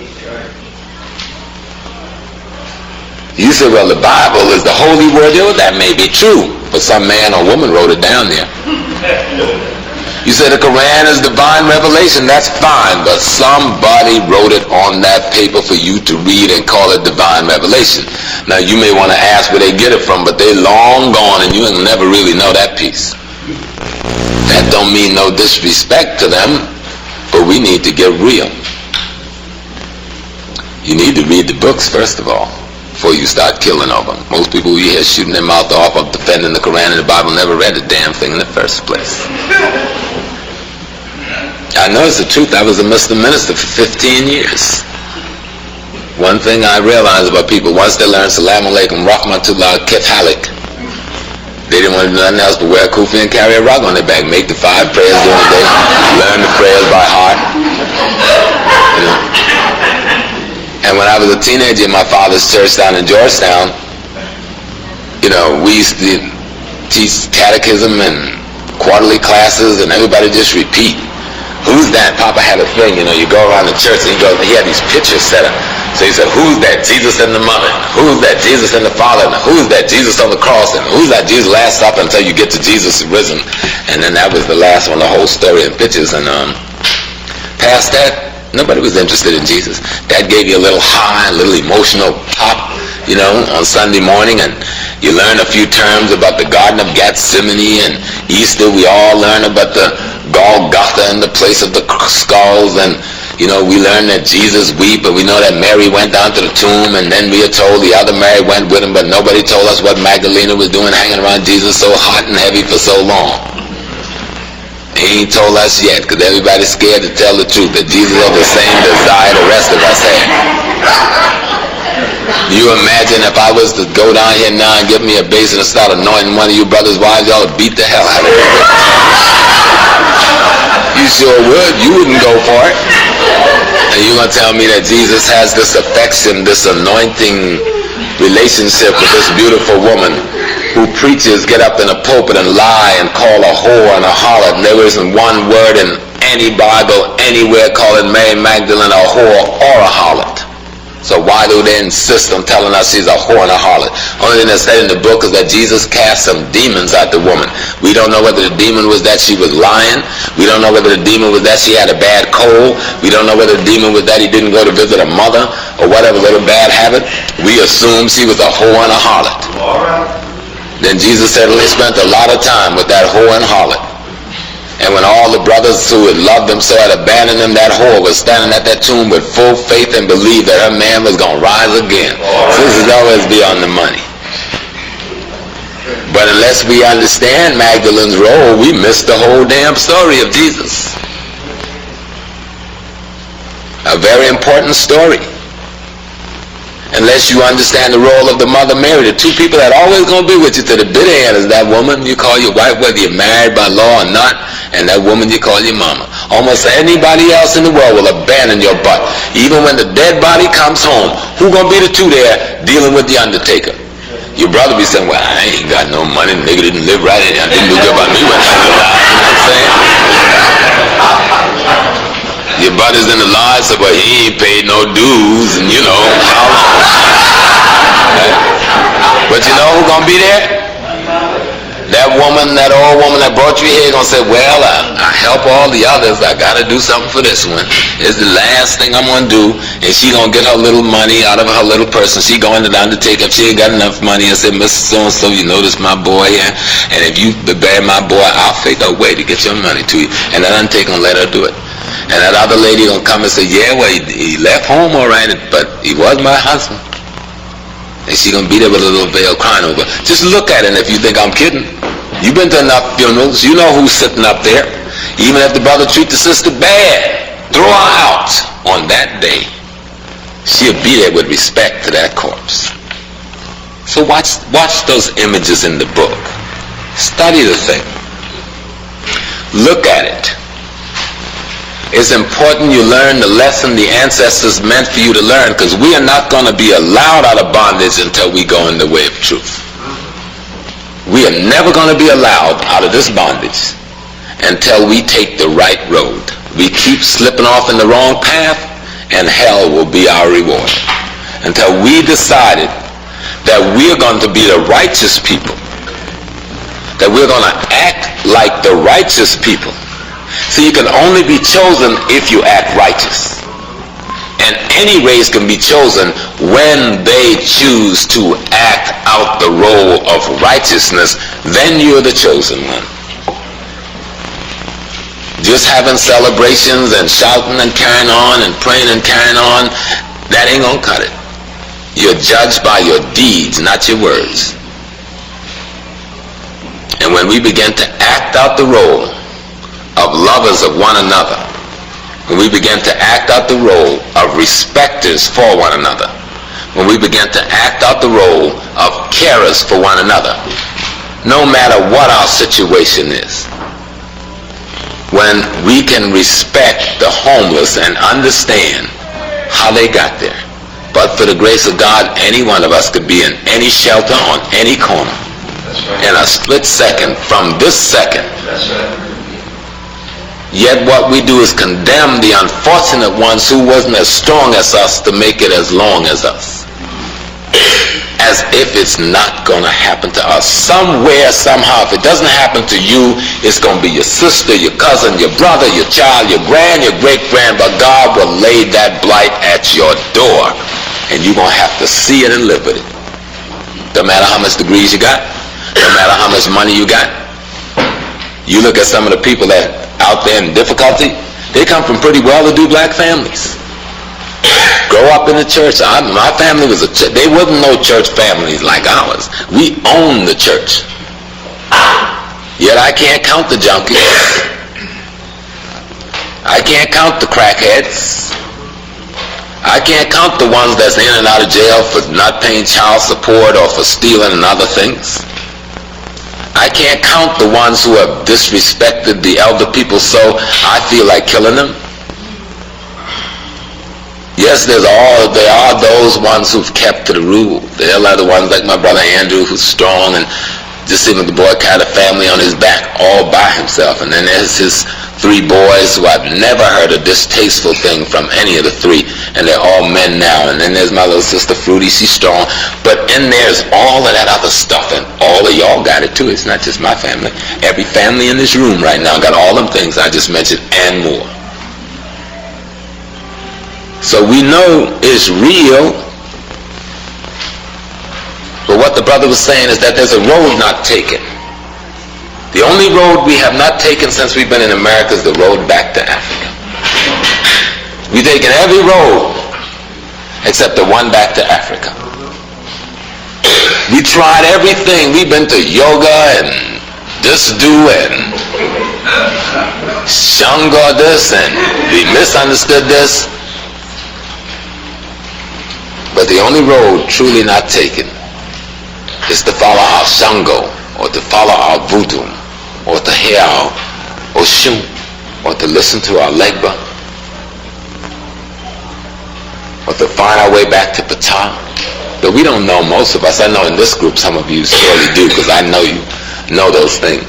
You say, well, the Bible is the holy word. Well, that may be true, but some man or woman wrote it down there. You say the Quran is divine revelation. That's fine, but somebody wrote it on that paper for you to read and call it divine revelation. Now, you may want to ask where they get it from, but they're long gone and you will never really know that piece. That don't mean no disrespect to them, but we need to get real. You need to read the books, first of all, before you start killing over them. Most people you hear shooting their mouth off of defending the Quran and the Bible never read a damn thing in the first place. I know it's the truth. I was a Muslim minister for 15 years. One thing I realized about people, once they learn Salaam Alaikum, Rahmatullah, Kif Halik, they didn't want to do nothing else but wear a kufi and carry a rug on their back, make the 5 prayers during the day, learn the prayers by heart. You know? And when I was a teenager in my father's church down in Georgetown, you know, we used to teach catechism and quarterly classes and everybody just repeat. Who's that? Papa had a thing, you know, you go around the church and he had these pictures set up. So he said, who's that? Jesus and the mother. Who's that? Jesus and the father. And who's that? Jesus on the cross. And who's that? Jesus last supper until you get to Jesus risen. And then that was the last one, the whole story in pictures. And past that, nobody was interested in Jesus. That gave you a little high, a little emotional pop, you know, on Sunday morning. And you learn a few terms about the Garden of Gethsemane and Easter. We all learn about the Golgotha and the place of the skulls, and you know, we learn that Jesus wept, but we know that Mary went down to the tomb, and then we are told the other Mary went with him, but nobody told us what Magdalena was doing hanging around Jesus so hot and heavy for so long. He ain't told us yet, because everybody's scared to tell the truth, that Jesus had the same desire the rest of us had. You imagine if I was to go down here now and give me a basin and start anointing one of you brothers' wives, y'all would beat the hell out of me. You sure would. You wouldn't go for it. And you're going to tell me that Jesus has this affection, this anointing relationship with this beautiful woman who preachers get up in a pulpit and lie and call a whore and a harlot, and there isn't one word in any Bible anywhere calling Mary Magdalene a whore or a harlot. So why do they insist on telling us she's a whore and a harlot? Only thing that's said in the book is that Jesus cast some demons out the woman. We don't know whether the demon was that she was lying. We don't know whether the demon was that she had a bad cold. We don't know whether the demon was that he didn't go to visit her mother or whatever little bad habit. We assume she was a whore and a harlot. Then Jesus said he spent a lot of time with that whore and harlot. And when all the brothers who had loved him so had abandoned him, that whore was standing at that tomb with full faith and believed that her man was going to rise again. So this is always beyond the money. But unless we understand Magdalene's role, we miss the whole damn story of Jesus. A very important story. Unless you understand the role of the Mother Mary, the two people that are always going to be with you to the bitter end is that woman you call your wife, whether you're married by law or not, and that woman you call your mama. Almost anybody else in the world will abandon your butt. Even when the dead body comes home, who going to be the two there dealing with the undertaker? Your brother be saying, well, I ain't got no money, nigga didn't live right, and I didn't do good by me when I was alive. You know what I'm saying? Your brother's in the lodge, so, but he ain't paid no dues, and you know, how long? Right? But you know who's gonna be there? That woman, that old woman that brought you here, gonna say, well, I help all the others, I gotta do something for this one. It's the last thing I'm gonna do, and she gonna get her little money out of her little person. She going to the undertaker, if she ain't got enough money, and say, Mr. So-and-so, you notice my boy here, and if you bury my boy, I'll figure a way to get your money to you. And that undertaker gonna let her do it. And that other lady gonna come and say, yeah, well, he left home all right, but he was my husband. And she gonna be there with a little veil crying over. Just look at it if you think I'm kidding. You've been to enough funerals. You know who's sitting up there. Even if the brother treat the sister bad, throw her out on that day. She'll be there with respect to that corpse. So watch those images in the book. Study the thing. Look at it. It's important you learn the lesson the ancestors meant for you to learn, because we are not going to be allowed out of bondage until we go in the way of truth. We are never going to be allowed out of this bondage until we take the right road. We keep slipping off in the wrong path, and hell will be our reward. Until we decided that we're going to be the righteous people, that we're going to act like the righteous people. So you can only be chosen if you act righteous. And any race can be chosen when they choose to act out the role of righteousness. Then you're the chosen one. Just having celebrations and shouting and carrying on and praying and carrying on, that ain't gonna cut it. You're judged by your deeds, not your words. And when we begin to act out the role of lovers of one another, when we begin to act out the role of respecters for one another, when we begin to act out the role of carers for one another, no matter what our situation is, when we can respect the homeless and understand how they got there. But for the grace of God, any one of us could be in any shelter on any corner. In a split second from this second. That's right. Yet what we do is condemn the unfortunate ones who wasn't as strong as us to make it as long as us. As if it's not going to happen to us. Somewhere, somehow, if it doesn't happen to you, it's going to be your sister, your cousin, your brother, your child, your great-grand, but God will lay that blight at your door. And you're going to have to see it and live with it. No matter how much degrees you got, no matter how much money you got. You look at some of the people that out there in difficulty, they come from pretty well-to-do black families. Grow up in the church. My family was they wasn't no church families like ours. We owned the church. Yet I can't count the junkies. I can't count the crackheads. I can't count the ones that's in and out of jail for not paying child support or for stealing and other things. I can't count the ones who have disrespected the elder people so I feel like killing them. Yes, there are those ones who've kept to the rule. There are the ones like my brother Andrew, who's strong and just even the boy carried a family on his back all by himself. And then there's his 3 boys who I've never heard a distasteful thing from any of the 3, and they're all men now. And then there's my little sister Fruity, she's strong. But in there's all of that other stuff, and all of y'all got it too. It's not just my family. Every family in this room right now got all them things I just mentioned and more. So we know it's real. But what the brother was saying is that there's a road not taken. The only road we have not taken since we've been in America is the road back to Africa. We've taken every road except the one back to Africa. We tried everything. We've been to yoga and this do and Shanga this, and we misunderstood this. But the only road truly not taken is to follow our Shango, or to follow our voodoo, or to hear our Oshun, or to listen to our Legba, or to find our way back to Ptah. But we don't know, most of us. I know in this group some of you surely do, because I know you know those things.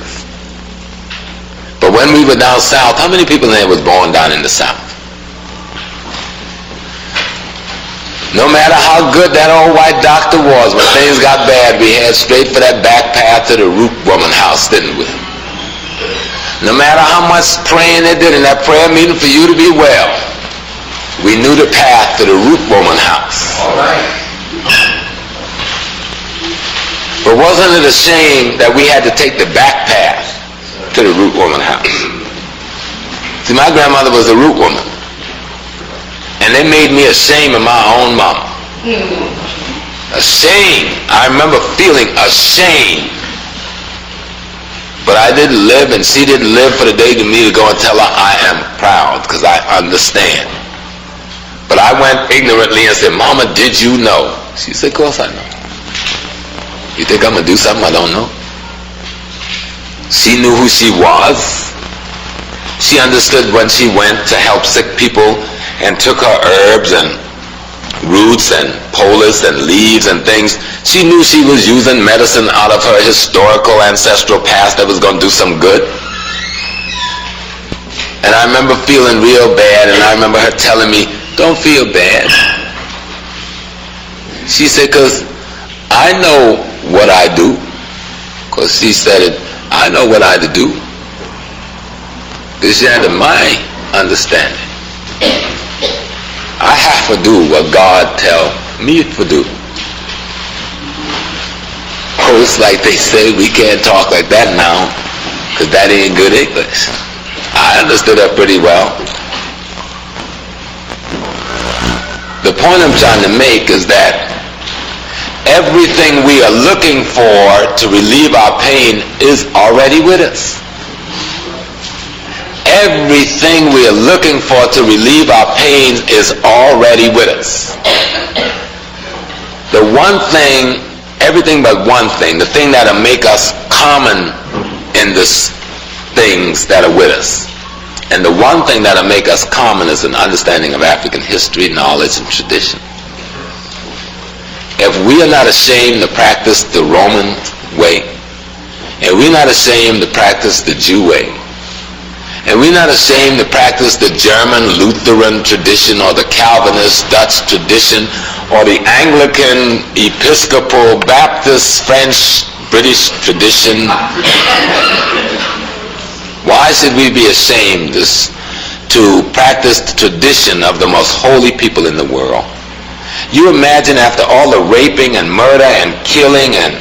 But when we were down south, how many people in there was born down in the south? No matter how good that old white doctor was, when things got bad, we headed straight for that back path to the root woman house, didn't we? No matter how much praying they did in that prayer meeting for you to be well, we knew the path to the root woman house. All right. But wasn't it a shame that we had to take the back path to the root woman house? See, my grandmother was a root woman. And they made me ashamed of my own mama. Ashamed. I remember feeling ashamed. But I didn't live, and she didn't live for the day to me to go and tell her I am proud, because I understand. But I went ignorantly and said, Mama, did you know? She said, of course I know. You think I'm going to do something I don't know? She knew who she was. She understood when she went to help sick people and took her herbs and roots and polis and leaves and things. She knew she was using medicine out of her historical ancestral past that was going to do some good. And I remember feeling real bad, and I remember her telling me, don't feel bad. She said, because I know what I do. Because she said it, I know what I do. Because she had my understanding. I have to do what God tell me to do. Oh, it's like they say we can't talk like that now, because that ain't good English. I understood that pretty well. The point I'm trying to make is that everything we are looking for to relieve our pain is already with us. Everything we are looking for to relieve our pains is already with us. The one thing, everything but one thing, the thing that'll make us common in the things that are with us. And the one thing that'll make us common is an understanding of African history, knowledge, and tradition. If we are not ashamed to practice the Roman way, and we're not ashamed to practice the Jew way, and we're not ashamed to practice the German Lutheran tradition or the Calvinist Dutch tradition or the Anglican Episcopal Baptist French British tradition, why should we be ashamed to practice the tradition of the most holy people in the world? You imagine after all the raping and murder and killing and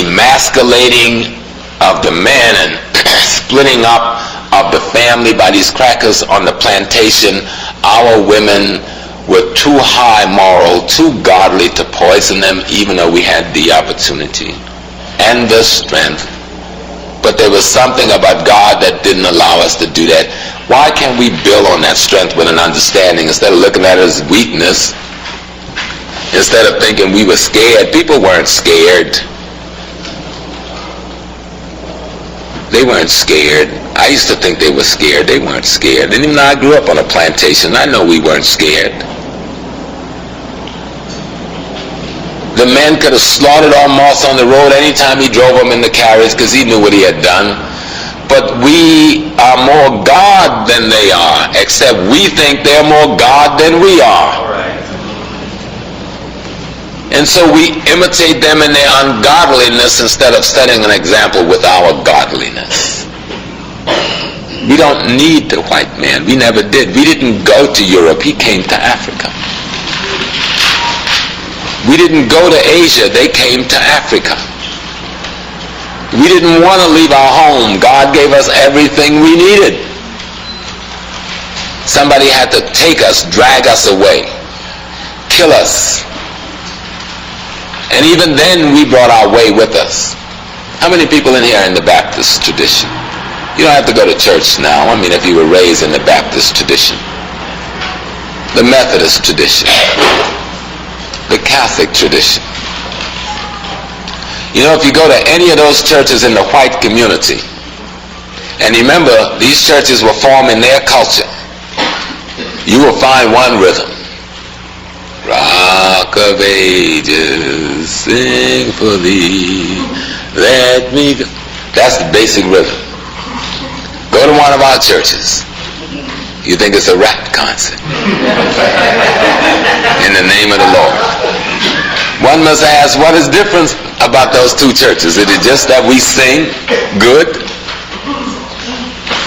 emasculating of the men and splitting up of the family by these crackers on the plantation, our women were too high moral, too godly to poison them, even though we had the opportunity and the strength. But there was something about God that didn't allow us to do that. Why can't we build on that strength with an understanding instead of looking at it as weakness? Instead of thinking we were scared. People weren't scared. They weren't scared. I used to think they were scared. They weren't scared. And even though I grew up on a plantation, I know we weren't scared. The man could have slaughtered all moths on the road anytime he drove them in the carriage because he knew what he had done. but we are more God than they are, except we think they're more God than we are. And so we imitate them in their ungodliness instead of setting an example with our godliness. We don't need the white man. We never did. We didn't go to Europe. He came to Africa. We didn't go to Asia. They came to Africa. We didn't want to leave our home. God gave us everything we needed. Somebody had to take us, drag us away, kill us. And even then we brought our way with us. How many people in here are in the Baptist tradition? You don't have to go to church now. I mean, if you were raised in the Baptist tradition, the Methodist tradition, the Catholic tradition. You know, if you go to any of those churches in the white community, and remember, these churches were formed in their culture, you will find one rhythm. Rock of ages, sing for thee, let me go. That's the basic rhythm. Go to one of our churches. You think it's a rap concert. In the name of the Lord. One must ask, what is different about those two churches? Is it just that we sing good?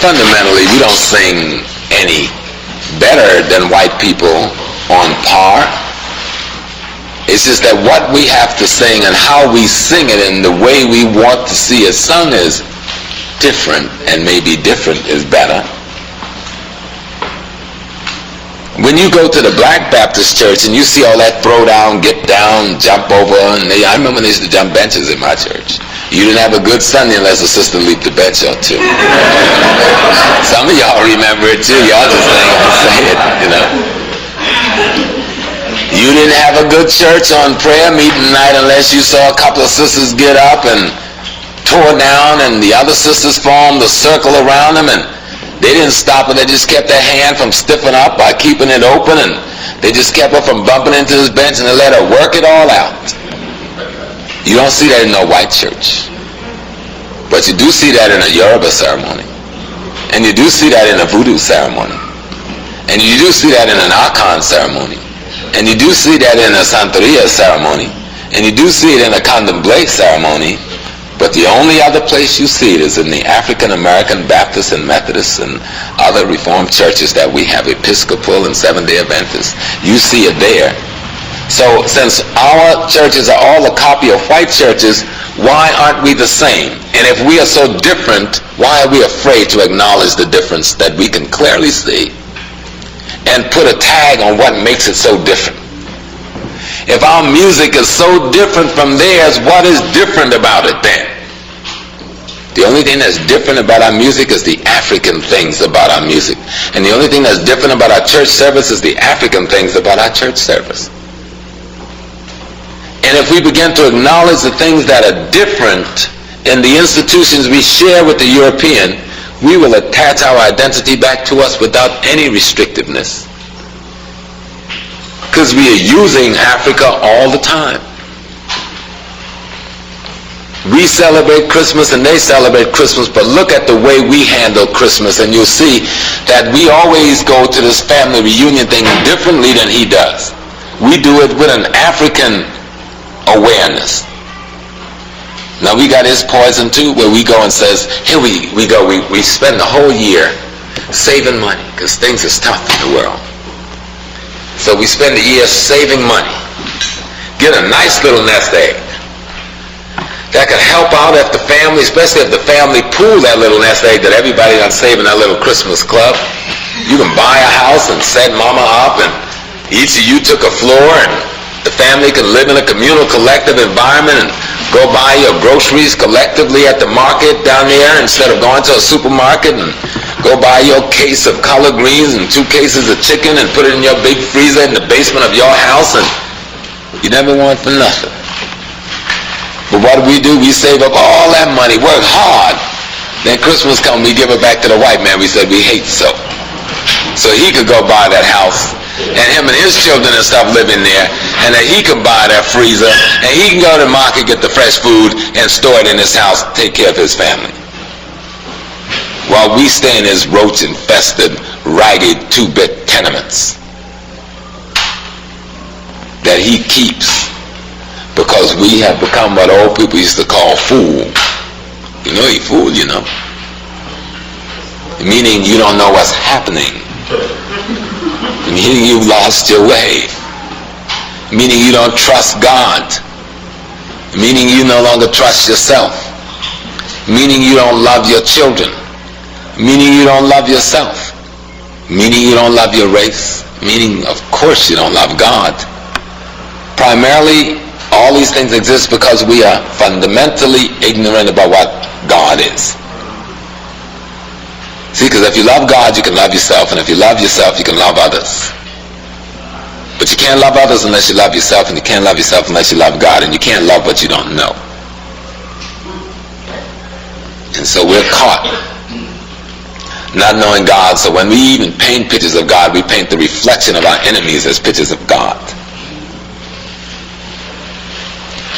Fundamentally, we don't sing any better than white people on par. It's just that what we have to sing and how we sing it and the way we want to see it sung is different, and maybe different is better. When you go to the Black Baptist church and you see all that throw down, get down, jump over, and I remember they used to jump benches in my church. You didn't have a good Sunday unless a sister leaped the bench or two. Some of y'all remember it too. Y'all just ain't gonna say it, you know. You didn't have a good church on prayer meeting night unless you saw a couple of sisters get up and tore down, and the other sisters formed a circle around them, and they didn't stop it. They just kept their hand from stiffening up by keeping it open, and they just kept her from bumping into this bench, and they let her work it all out. You don't see that in no white church. But you do see that in a Yoruba ceremony. And you do see that in a voodoo ceremony. And you do see that in an Akan ceremony. And you do see that in a Santeria ceremony. And you do see it in a Candomblé ceremony. But the only other place you see it is in the African American Baptist and Methodist and other Reformed churches that we have, Episcopal and Seventh-day Adventist. You see it there. So since our churches are all a copy of white churches, why aren't we the same? And if we are so different, why are we afraid to acknowledge the difference that we can clearly see and put a tag on what makes it so different? If our music is so different from theirs, what is different about it then? The only thing that's different about our music is the African things about our music. And the only thing that's different about our church service is the African things about our church service. And if we begin to acknowledge the things that are different in the institutions we share with the European, we will attach our identity back to us without any restrictiveness. Because we are using Africa all the time. We celebrate Christmas and they celebrate Christmas, but look at the way we handle Christmas and you'll see that we always go to this family reunion thing differently than he does. We do it with an African awareness. Now we got his poison too, where we go and says, here we go, we spend the whole year saving money because things is tough in the world. So we spend the year saving money. Get a nice little nest egg. That could help out if the family, especially if the family pool that little nest egg that everybody done saved in that little Christmas club. You can buy a house and set mama up, and each of you took a floor, and the family can live in a communal collective environment and go buy your groceries collectively at the market down there instead of going to a supermarket, and go buy your case of collard greens and 2 cases of chicken and put it in your big freezer in the basement of your house, and you never want for nothing. But what do? We save up all that money, work hard. Then Christmas comes, we give it back to the white man we said we hate so he could go buy that house, and him and his children and stuff live in there, and that he can buy that freezer, and he can go to the market, get the fresh food, and store it in his house, take care of his family. while we stay in his roach-infested, ragged, two-bit tenements that he keeps because we have become what old people used to call fool. You know you fool, you know. Meaning you don't know what's happening. Meaning you've lost your way. Meaning you don't trust God. Meaning you no longer trust yourself. Meaning you don't love your children. Meaning you don't love yourself. Meaning you don't love your race. Meaning, of course, you don't love God. Primarily, all these things exist because we are fundamentally ignorant about what God is. See, because if you love God, you can love yourself, and if you love yourself, you can love others. But you can't love others unless you love yourself, and you can't love yourself unless you love God, and you can't love what you don't know. And so we're caught not knowing God, so when we even paint pictures of God, we paint the reflection of our enemies as pictures of God.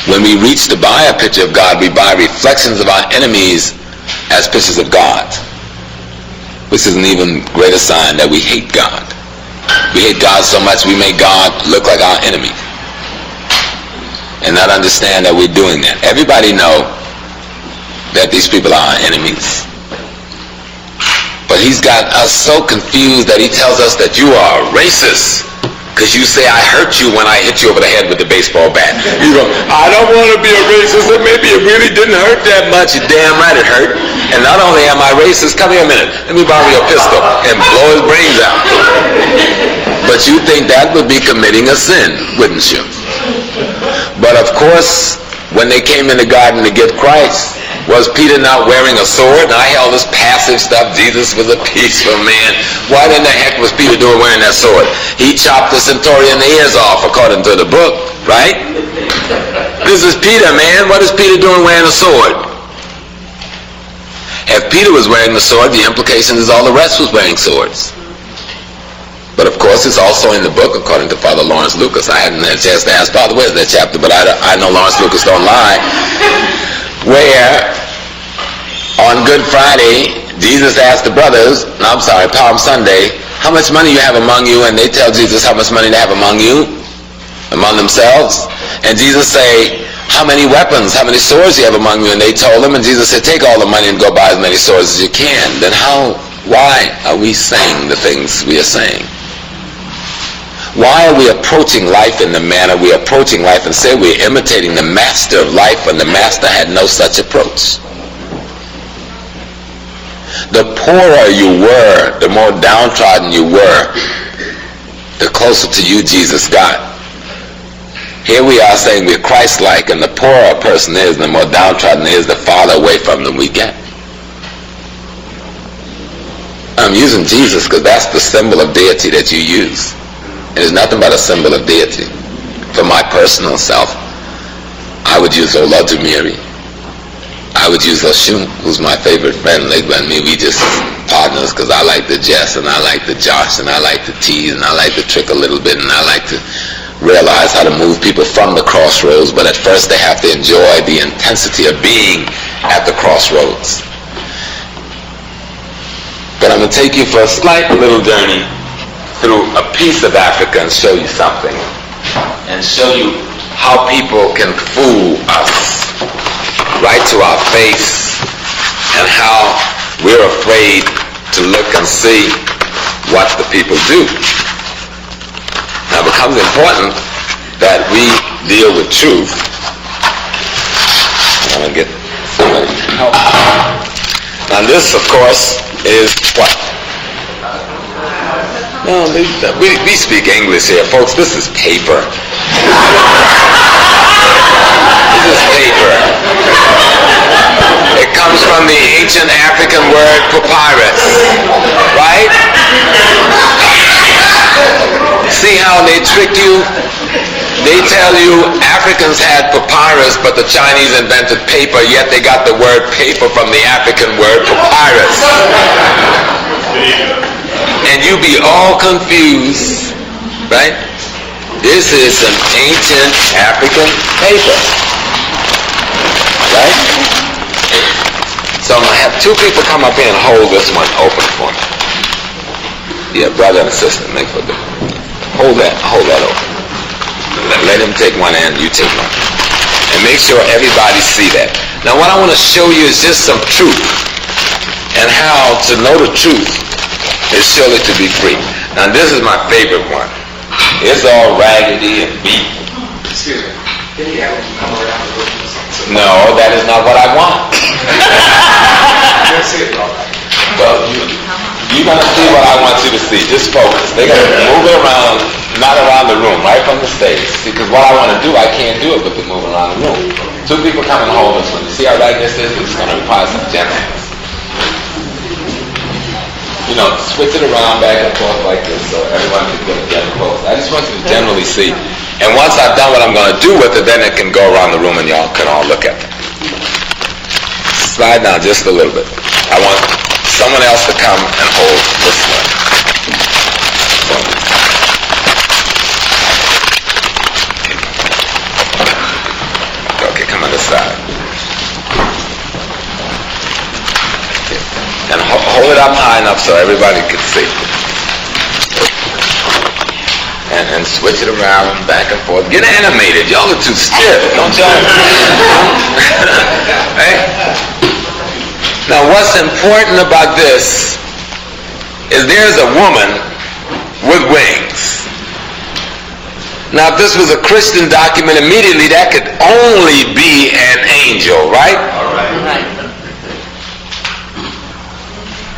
When we reach to buy a picture of God, we buy reflections of our enemies as pictures of God, which is an even greater sign that we hate God. We hate God so much we make God look like our enemy and not understand that we're doing that. Everybody know that these people are our enemies. But he's got us so confused that he tells us that you are racist because you say I hurt you when I hit you over the head with the baseball bat. You go, I don't want to be a racist, and maybe it really didn't hurt that much. You're damn right it hurt. And not only am I racist, come here a minute, let me borrow your pistol and blow his brains out. But you think that would be committing a sin, wouldn't you? But of course, when they came in the garden to get Christ, was Peter not wearing a sword? And I held this passive stuff, Jesus was a peaceful man. What in the heck was Peter doing wearing that sword? He chopped the centurion the ears off according to the book, right? This is Peter, man. What is Peter doing wearing a sword? If Peter was wearing the sword, the implication is all the rest was wearing swords. But of course, it's also in the book, according to Father Lawrence Lucas. I hadn't had a chance to ask Father, where's that chapter? But I know Lawrence Lucas don't lie. Where on Good Friday, Jesus asked the brothers, Palm Sunday, how much money you have among you? And they tell Jesus how much money they have among you, among themselves. And Jesus say, how many weapons, how many swords you have among you? And they told him, and Jesus said, take all the money and go buy as many swords as you can. Then why are we saying the things we are saying? Why are we approaching life in the manner we are approaching life and say we're imitating the master of life when the master had no such approach? The poorer you were, the more downtrodden you were, the closer to you Jesus got. Here we are saying we're Christ-like, and the poorer a person is, the more downtrodden is, the farther away from them we get. I'm using Jesus because that's the symbol of deity that you use. It is nothing but a symbol of deity. For my personal self, I would use Olodumare. I would use Oshun, who's my favorite friend. Legba and me, we just partners because I like to jest and I like to josh and I like to tease and I like to trick a little bit and I like to realize how to move people from the crossroads, but at first they have to enjoy the intensity of being at the crossroads. But I'm going to take you for a slight little journey through a piece of Africa and show you something. And show you how people can fool us right to our face and how we're afraid to look and see what the people do. Now it becomes important that we deal with truth. I'm going to get somebody to help. Now this, of course, is what? No, we speak English here, folks. This is paper. This is paper. It comes from the ancient African word papyrus, right? See how they trick you? They tell you Africans had papyrus, but the Chinese invented paper, yet they got the word paper from the African word papyrus. And you be all confused, right? This is an ancient African paper, right? So I'm going to have two people come up here and hold this one open for me. Yeah, brother and sister, make for good. Hold that open. Let him take one end, you take one. And make sure everybody see that. Now what I want to show you is just some truth. And how to know the truth is surely to be free. Now this is my favorite one. It's all raggedy and beat. Excuse me. Can you have them come around the room? No, that is not what I want. That's it, all right. Well, you're going to see what I want you to see. Just focus. They're going to move it around, not around the room, right from the stage. See, because what I want to do, I can't do it with them moving around the room. Two people come and hold this one. You see how raggedy this is? It's going to require some gentleness. You know, switch it around back and forth like this so everyone can get close. I just want you to generally see. And once I've done what I'm going to do with it, then it can go around the room and y'all can all look at it. Slide down just a little bit. I want someone else to come and hold this one. Okay, come on this side. And hold it up high enough so everybody can see. And switch it around back and forth. Get animated. Y'all are too stiff. Don't y'all? Hey? Now what's important about this is there's a woman with wings. Now if this was a Christian document, immediately that could only be an angel, right? All right.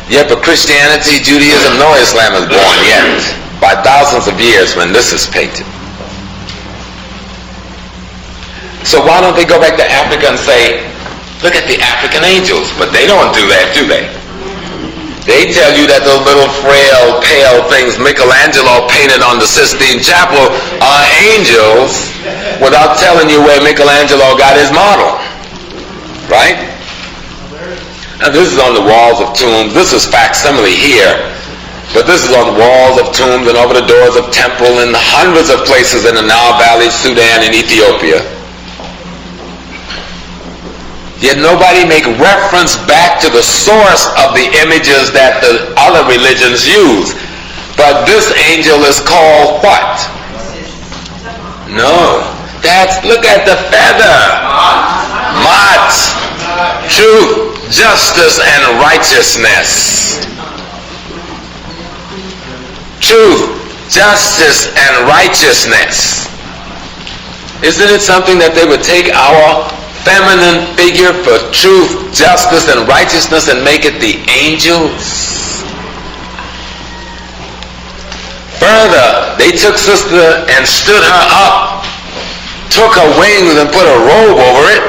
Yet for Christianity, Judaism, no Islam is born yet. By thousands of years when this is painted. So why don't they go back to Africa and say, look at the African angels? But they don't do that, do they? They tell you that those little frail, pale things Michelangelo painted on the Sistine Chapel are angels without telling you where Michelangelo got his model. Right? Now this is on the walls of tombs. This is facsimile here. But this is on the walls of tombs and over the doors of temple in hundreds of places in the Nile Valley, Sudan, and Ethiopia. Yet nobody make reference back to the source of the images that the other religions use. But this angel is called what? No. Look at the feather. Ma'at. Truth, justice, and righteousness. Truth, justice, and righteousness. Isn't it something that they would take our feminine figure for truth, justice, and righteousness and make it the angels? Further, they took sister and stood her up, took her wings and put a robe over it,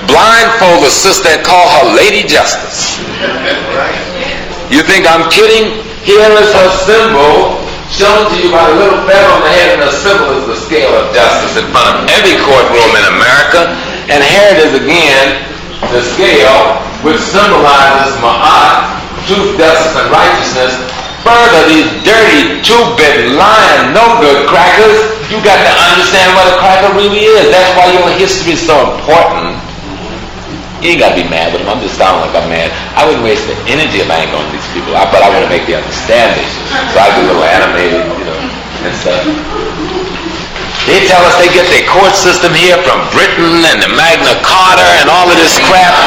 blindfolded the sister and called her Lady Justice. You think I'm kidding? Here is her symbol, shown to you by the little feather on the head, and the symbol is the scale of justice in front of every courtroom in America. And here it is again, the scale, which symbolizes Ma'at, truth, justice, and righteousness. Further, these dirty, two-bit, lying, no-good crackers, you got to understand what a cracker really is. That's why your history is so important. You ain't got to be mad with them. I'm just sounding like I'm mad. I wouldn't waste the energy of anger on these people. But I want to make them understand this. So I get a little animated, and stuff. They tell us they get their court system here from Britain and the Magna Carta and all of this crap.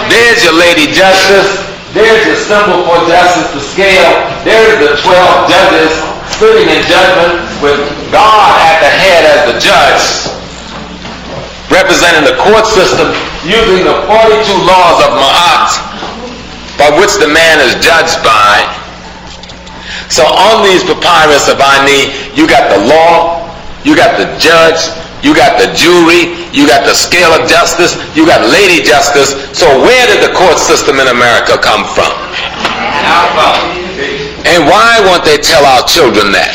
There's your Lady Justice. There's your symbol for justice, the scale. There's the 12 judges sitting in judgment with God at the head as the judge, representing the court system, using the 42 laws of Ma'at, by which the man is judged by. So on these papyrus of Ani, you got the law, you got the judge, you got the jury, you got the scale of justice, you got Lady Justice. So where did the court system in America come from? And why won't they tell our children that?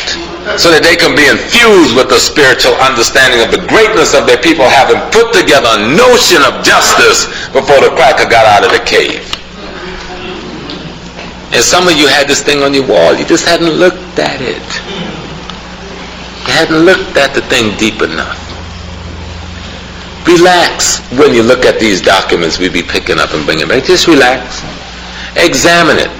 So that they can be infused with the spiritual understanding of the greatness of their people, having put together a notion of justice before the cracker got out of the cave. And some of you had this thing on your wall, you just hadn't looked at it. You hadn't looked at the thing deep enough. Relax when you look at these documents we be picking up and bringing back. Just relax. Examine it.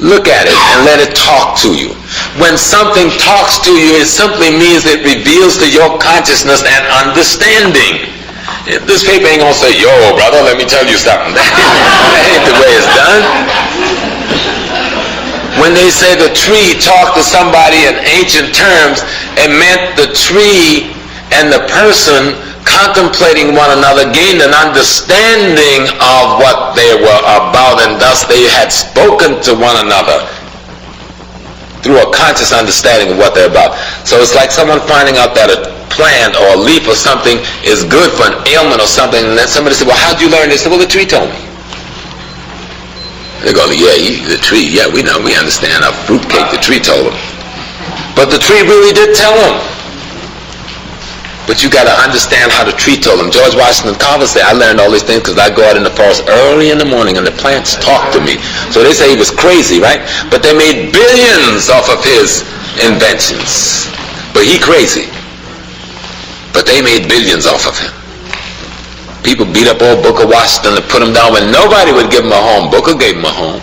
Look at it and let it talk to you. When something talks to you, it simply means it reveals to your consciousness and understanding. This paper ain't gonna say, yo, brother, let me tell you something. That ain't the way it's done. When they say the tree talked to somebody in ancient terms, it meant the tree and the person contemplating one another gained an understanding of what they were about, and thus they had spoken to one another through a conscious understanding of what they're about. So it's like someone finding out that a plant or a leaf or something is good for an ailment or something, and then somebody said, well, how'd you learn this? Well, the tree told me. They go, yeah, the tree, yeah, we know, we understand. Our fruitcake, the tree told them. But the tree really did tell them. But you got to understand how the tree told them. George Washington Carver said, I learned all these things because I go out in the forest early in the morning and the plants talk to me. So they say he was crazy, right? But they made billions off of his inventions. But he crazy. But they made billions off of him. People beat up old Booker Washington and put him down when nobody would give him a home. Booker gave him a home.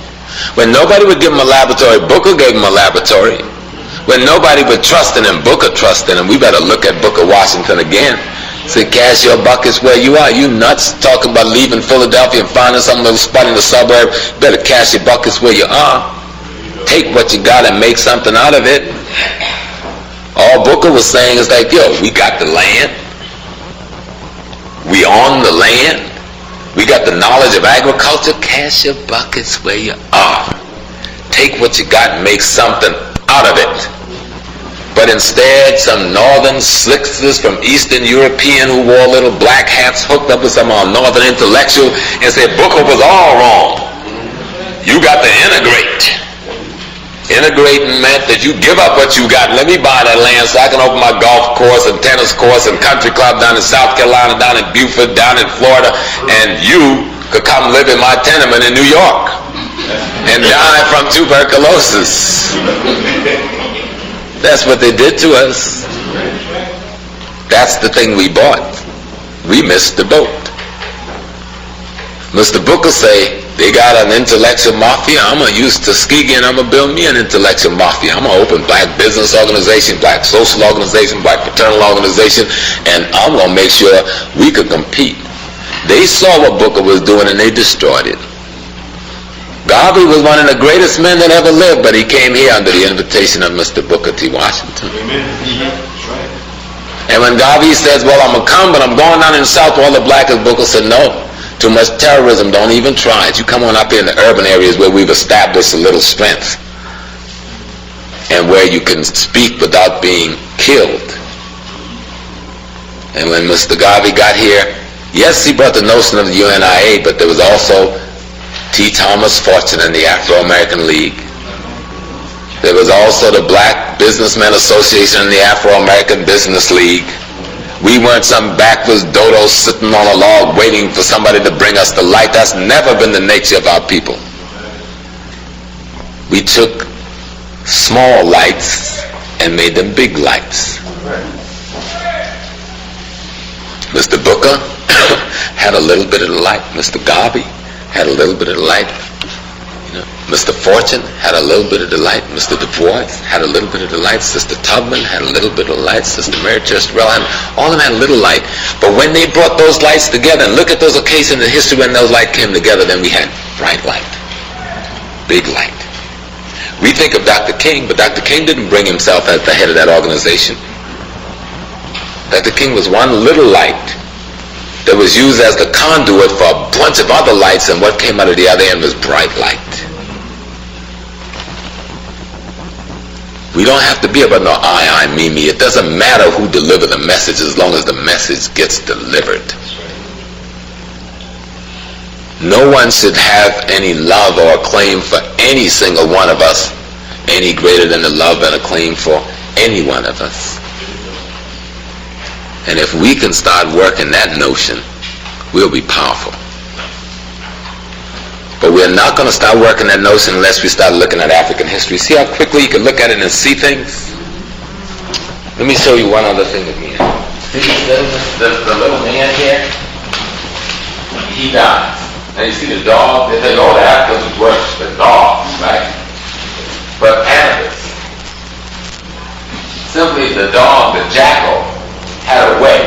When nobody would give him a laboratory, Booker gave him a laboratory. When nobody would trust in him, Booker trusted him. We better look at Booker Washington again. Say, cash your buckets where you are. You nuts talking about leaving Philadelphia and finding some little spot in the suburb. You better cash your buckets where you are. Take what you got and make something out of it. All Booker was saying is like, yo, we got the land. We own the land. We got the knowledge of agriculture. Cash your buckets where you are. Take what you got and make something out of it. But instead, some northern slicksters from Eastern European who wore little black hats hooked up with some northern intellectual and said Booker was all wrong. You got to integrate. Integrating meant that you give up what you got. Let me buy that land so I can open my golf course and tennis course and country club down in South Carolina, down in Beaufort, down in Florida, and you could come live in my tenement in New York and die from tuberculosis. That's what they did to us. That's the thing we bought. We missed the boat. Mr. Booker say, they got an intellectual mafia. I'm going to use Tuskegee and I'm going to build me an intellectual mafia. I'm going to open black business organization, black social organization, black fraternal organization, and I'm going to make sure we could compete. They saw what Booker was doing and they destroyed it. Garvey was one of the greatest men that ever lived, but he came here under the invitation of Mr. Booker T. Washington. Amen. And when Garvey says, well, I'm going to come, but I'm going down in the South where all the black is, Booker said, no. Too much terrorism, don't even try it. You come on up here in the urban areas where we've established a little strength and where you can speak without being killed. And when Mr. Garvey got here, yes, he brought the notion of the UNIA, but there was also T. Thomas Fortune and the Afro-American League. There was also the Black Businessmen Association and the Afro-American Business League. We weren't some backwards dodos sitting on a log waiting for somebody to bring us the light. That's never been the nature of our people. We took small lights and made them big lights. Mr. Booker had a little bit of the light. Mr. Garvey had a little bit of the light. Mr. Fortune had a little bit of the light. Mr. Du Bois had a little bit of the light. Sister Tubman had a little bit of the light. Sister Mary Chester had, all of them had a little light. But when they brought those lights together, and look at those occasions in history when those lights came together, then we had bright light, big light. We think of Dr. King, but Dr. King didn't bring himself as the head of that organization. Dr. King was one little light that was used as the conduit for a bunch of other lights, and what came out of the other end was bright light. We don't have to be about no I, me. It doesn't matter who delivered the message as long as the message gets delivered. No one should have any love or acclaim for any single one of us any greater than the love and acclaim for any one of us. And if we can start working that notion, we'll be powerful. But we're not going to start working that notion unless we start looking at African history. See how quickly you can look at it and see things? Let me show you one other thing again. See the little man here? He dies. And you see the dog, they think, oh, the Africans worship the dogs, right? But cannabis, simply the dog, the jackal, had a way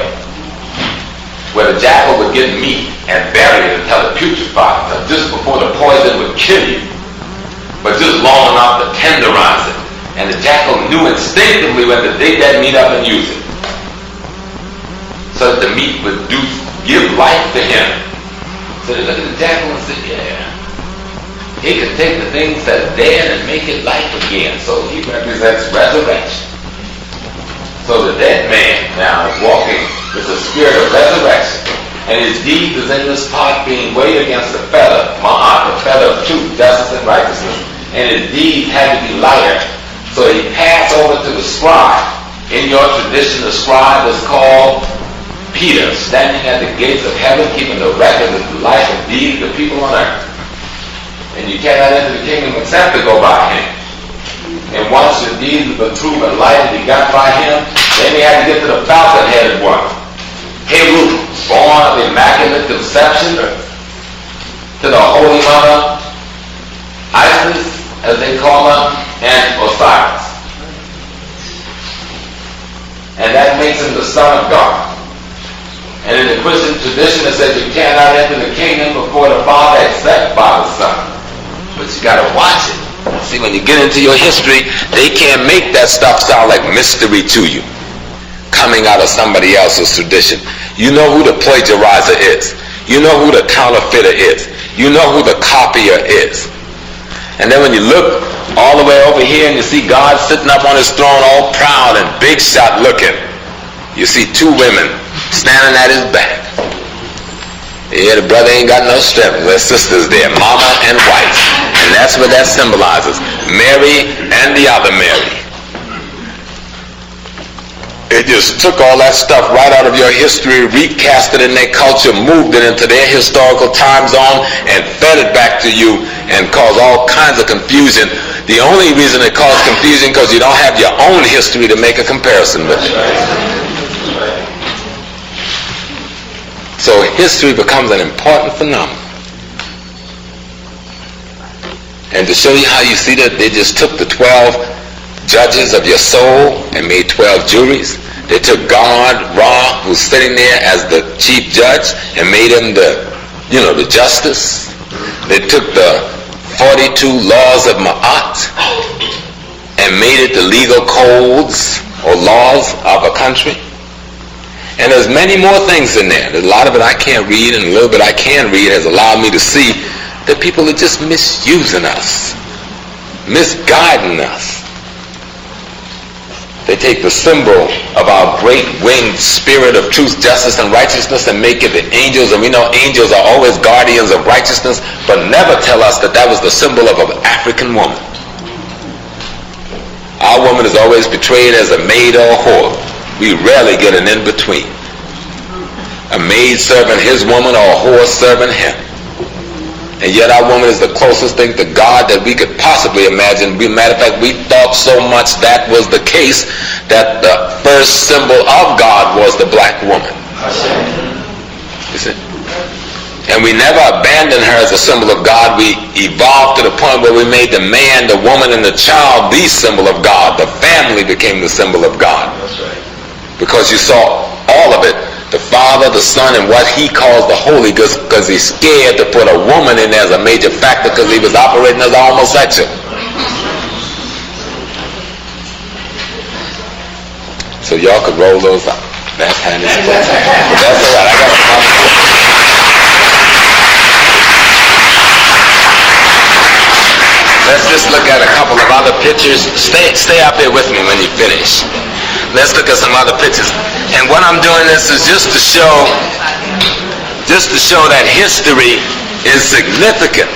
where the jackal would get meat and bury it until it putrefied, until just before the poison would kill you, but just long enough to tenderize it. And the jackal knew instinctively when to dig that meat up and use it, so that the meat would give life to him. So they look at the jackal and say, yeah, he could take the things that's dead and make it life again. So he represents resurrection. So the dead man now is walking with the spirit of resurrection, and his deed is in this pot being weighed against the feather, ma'at, the feather of truth, justice, and righteousness. And his deeds had to be lighter. So he passed over to the scribe. In your tradition, the scribe is called Peter, standing at the gates of heaven, keeping the record of the life and deeds of the people on earth. And you cannot enter the kingdom except to go by him. And once your deeds have been proven light and you got by him, then you have to get to the falcon-headed one. Heru, born of immaculate conception, to the holy mother, Isis, as they call her, and Osiris. And that makes him the Son of God. And in the Christian tradition it says you cannot enter the kingdom before the Father except by the Son. But you got to watch it. See, when you get into your history, they can't make that stuff sound like mystery to you, coming out of somebody else's tradition. You know who the plagiarizer is. You know who the counterfeiter is. You know who the copier is. And then when you look all the way over here and you see God sitting up on his throne all proud and big shot looking, you see two women standing at his back. Yeah, the brother ain't got no strength. Their sisters there, mama and wife. And that's what that symbolizes. Mary and the other Mary. It just took all that stuff right out of your history, recast it in their culture, moved it into their historical time zone, and fed it back to you and caused all kinds of confusion. The only reason it caused confusion because you don't have your own history to make a comparison with it. So history becomes an important phenomenon. And to show you how you see that, they just took the 12 judges of your soul and made 12 juries. They took God, Ra, who's sitting there as the chief judge, and made him the justice. They took the 42 laws of Ma'at and made it the legal codes or laws of a country. And there's many more things in there. There's a lot of it I can't read, and a little bit I can read has allowed me to see that people are just misusing us, misguiding us. They take the symbol of our great winged spirit of truth, justice, and righteousness and make it the angels. And we know angels are always guardians of righteousness, but never tell us that that was the symbol of an African woman. Our woman is always portrayed as a maid or a whore. We rarely get an in-between. A maid serving his woman or a whore serving him. And yet our woman is the closest thing to God that we could possibly imagine. Matter of fact, we thought so much that was the case that the first symbol of God was the black woman. You see? And we never abandoned her as a symbol of God. We evolved to the point where we made the man, the woman, and the child the symbol of God. The family became the symbol of God. Because you saw all of it. The Father, the Son, and what he calls the Holy Ghost, because he's scared to put a woman in there as a major factor because he was operating as a homosexual. So y'all could roll those up. That's how it's supposed to be. But that's all right. I got a problem. Let's just look at a couple of other pictures. Stay up there with me when you finish. Let's look at some other pictures. And what I'm doing this is just to show that history is significant.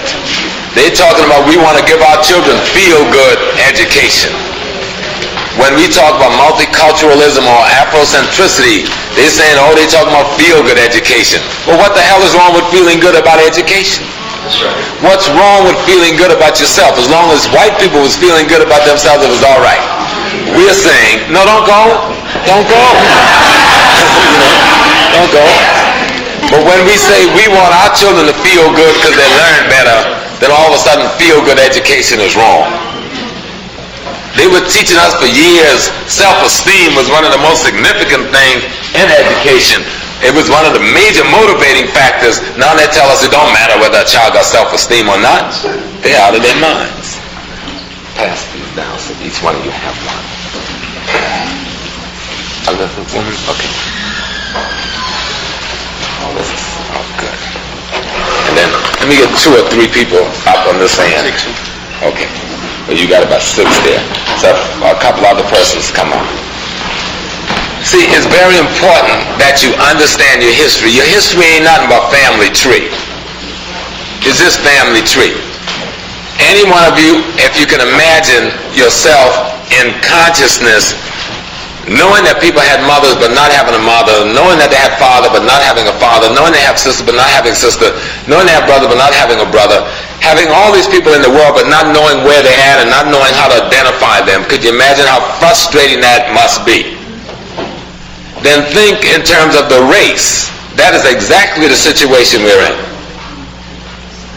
They're talking about we want to give our children feel-good education. When we talk about multiculturalism or Afrocentricity, they're saying, oh, they're talking about feel-good education. Well, what the hell is wrong with feeling good about education? That's right. What's wrong with feeling good about yourself? As long as white people was feeling good about themselves, it was all right. We're saying, no, don't go. Don't go. Don't go. But when we say we want our children to feel good because they learn better, then all of a sudden feel-good education is wrong. They were teaching us for years self-esteem was one of the most significant things in education. It was one of the major motivating factors. Now they tell us it don't matter whether a child got self-esteem or not. They're out of their minds. Pass these down so each one of you have one. A little woman? Okay. Oh, good. And then let me get 2 or 3 people up on this end. Okay. Well, you got about 6 there. So a couple other persons come on. See, it's very important that you understand your history. Your history ain't nothing but family tree. It's just family tree. Any one of you, if you can imagine yourself in consciousness, knowing that people had mothers but not having a mother, knowing that they had father but not having a father, knowing they have sister but not having sister, knowing they have brother but not having a brother, having all these people in the world but not knowing where they're at and not knowing how to identify them. Could you imagine how frustrating that must be? Then think in terms of the race. That is exactly the situation we're in.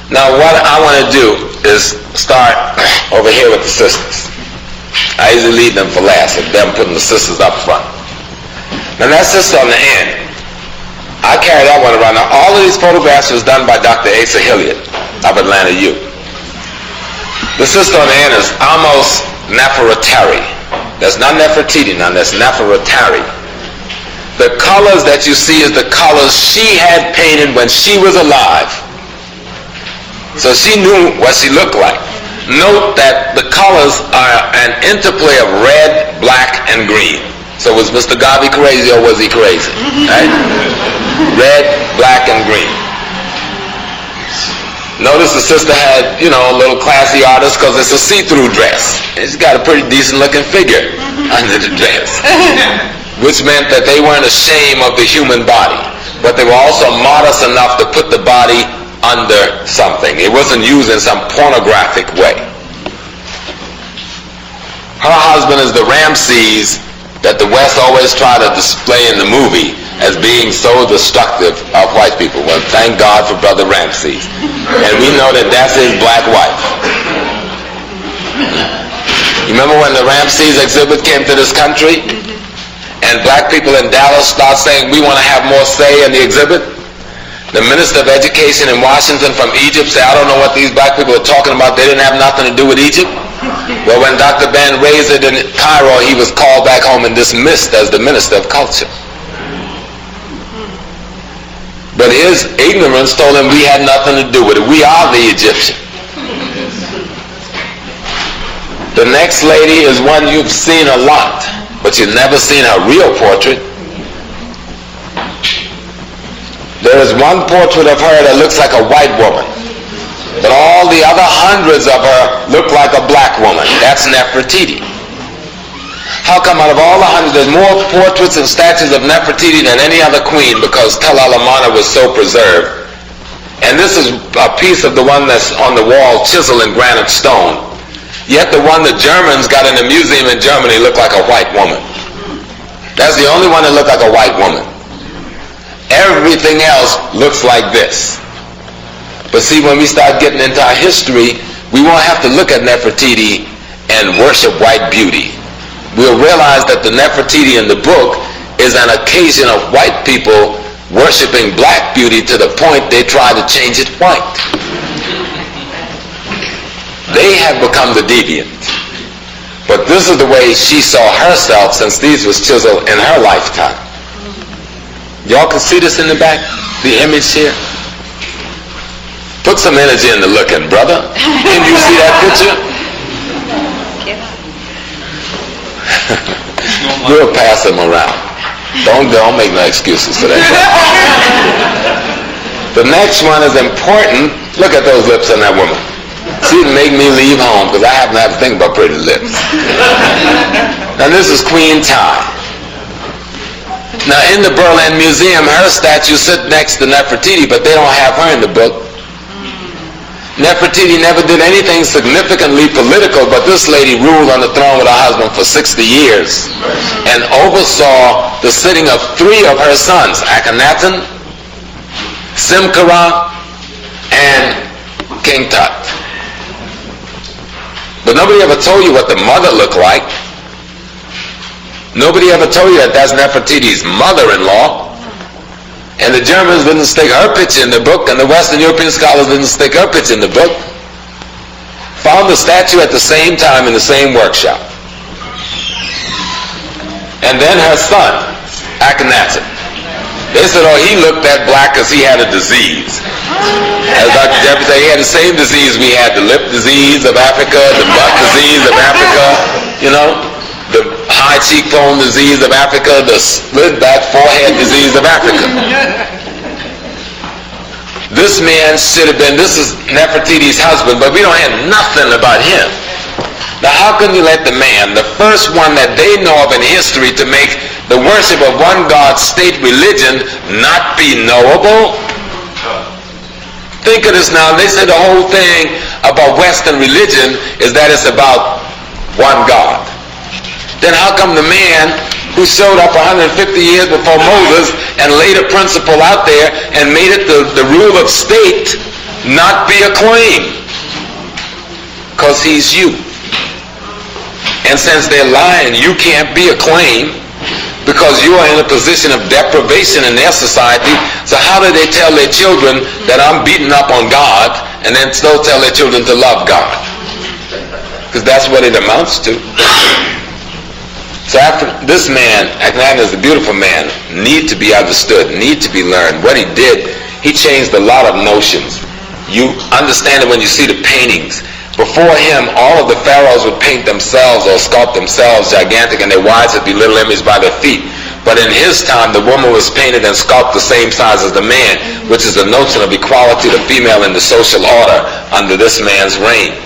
Now what I want to do is start over here with the sisters. I usually leave them for last, with them putting the sisters up front. Now that sister on the end, I carry that one around. Now all of these photographs was done by Dr. Asa Hilliard of Atlanta U. The sister on the end is almost Nefertari. That's not Nefertiti now, that's Nefertari. The colors that you see is the colors she had painted when she was alive. So she knew what she looked like. Note that the colors are an interplay of red, black, and green. So was Mr. Garvey crazy or was he crazy? Right? Red, black, and green. Notice the sister had, a little classy artist because it's a see-through dress. She's got a pretty decent-looking figure under the dress. Which meant that they weren't ashamed of the human body. But they were also modest enough to put the body under something. It wasn't used in some pornographic way. Her husband is the Ramses that the West always try to display in the movie as being so destructive of white people. Well, thank God for Brother Ramses. And we know that that's his black wife. You remember when the Ramses exhibit came to this country? And black people in Dallas start saying, we want to have more say in the exhibit? The Minister of Education in Washington from Egypt said, I don't know what these black people are talking about. They didn't have nothing to do with Egypt. Well, when Dr. Ben raised it in Cairo, he was called back home and dismissed as the Minister of Culture. But his ignorance told him we had nothing to do with it. We are the Egyptian. The next lady is one you've seen a lot, but you've never seen her real portrait. There is one portrait of her that looks like a white woman, but all the other hundreds of her look like a black woman. That's Nefertiti. How come out of all the hundreds, there's more portraits and statues of Nefertiti than any other queen because Tel El Amarna was so preserved? And this is a piece of the one that's on the wall, chiseled in granite stone. Yet the one the Germans got in the museum in Germany looked like a white woman. That's the only one that looked like a white woman. Everything else looks like this. But see, when we start getting into our history, we won't have to look at Nefertiti and worship white beauty. We'll realize that the Nefertiti in the book is an occasion of white people worshiping black beauty to the point they try to change it white. They have become the deviant. But this is the way she saw herself since these was chiseled in her lifetime. Y'all can see this in the back, the image here? Put some energy into looking, brother. Can you see that picture? We'll pass them around. Don't make no excuses for that. The next one is important. Look at those lips on that woman. She'd make me leave home because I happen to have to think about pretty lips. Now this is Queen Ty. Now in the Berlin Museum, her statue sits next to Nefertiti, but they don't have her in the book. Nefertiti never did anything significantly political, but this lady ruled on the throne with her husband for 60 years and oversaw the sitting of 3 of her sons, Akhenaten, Simkara, and King Tut. But nobody ever told you what the mother looked like. Nobody ever told you that that's Nefertiti's mother-in-law. And the Germans didn't stick her picture in the book, and the Western European scholars didn't stick her picture in the book. Found the statue at the same time in the same workshop. And then her son, Akhenaten. They said, oh, he looked that black because he had a disease. As Dr. Jeffrey said, he had the same disease we had, the lip disease of Africa, the butt disease of Africa, you know, the high cheekbone disease of Africa, the split back forehead disease of Africa. This man should have been, this is Nefertiti's husband, but we don't have nothing about him. Now how can you let the man, the first one that they know of in history to make the worship of one God state religion, not be knowable? Think of this now. They say the whole thing about Western religion is that it's about one God. Then how come the man who showed up 150 years before Moses and laid a principle out there and made it the rule of state not be a claim? Because he's you. And since they're lying, you can't be a claim because you are in a position of deprivation in their society. So how do they tell their children that I'm beating up on God and then still tell their children to love God? Because that's what it amounts to. So after this man, Akhenaten is a beautiful man, need to be understood, need to be learned. What he did, he changed a lot of notions. You understand it when you see the paintings. Before him, all of the pharaohs would paint themselves or sculpt themselves gigantic, and their wives would be little imaged by their feet. But in his time, the woman was painted and sculpted the same size as the man, which is the notion of equality of the female in the social order under this man's reign.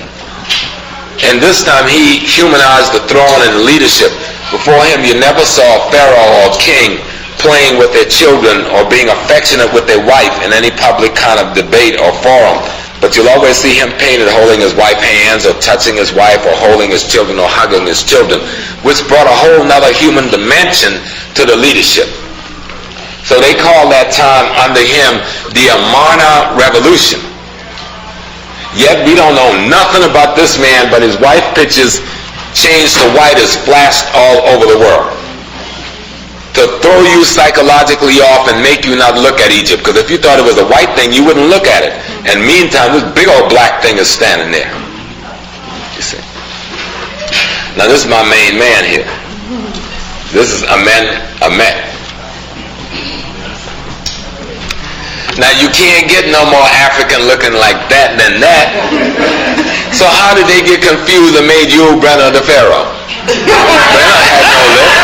And this time, he humanized the throne and leadership. Before him, you never saw a pharaoh or king playing with their children or being affectionate with their wife in any public kind of debate or forum. But you'll always see him painted holding his wife's hands or touching his wife or holding his children or hugging his children, which brought a whole nother human dimension to the leadership. So they call that time under him the Amarna Revolution. Yet we don't know nothing about this man, but his wife pictures changed to white is flashed all over the world to throw you psychologically off and make you not look at Egypt. Because if you thought it was a white thing, you wouldn't look at it. And meantime, this big old black thing is standing there. You see. Now this is my main man here. This is Amet. Now you can't get no more African looking like that than that. So how did they get confused and made you brother the Pharaoh? Brenna had no lip.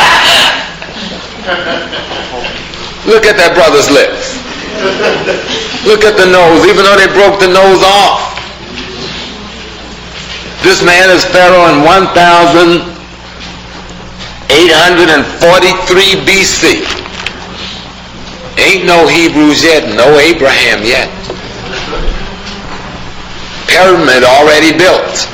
Look at that brother's lips. Look at the nose, even though they broke the nose off. This man is Pharaoh in 1843 BC. Ain't no Hebrews yet, no Abraham yet. Pyramid already built.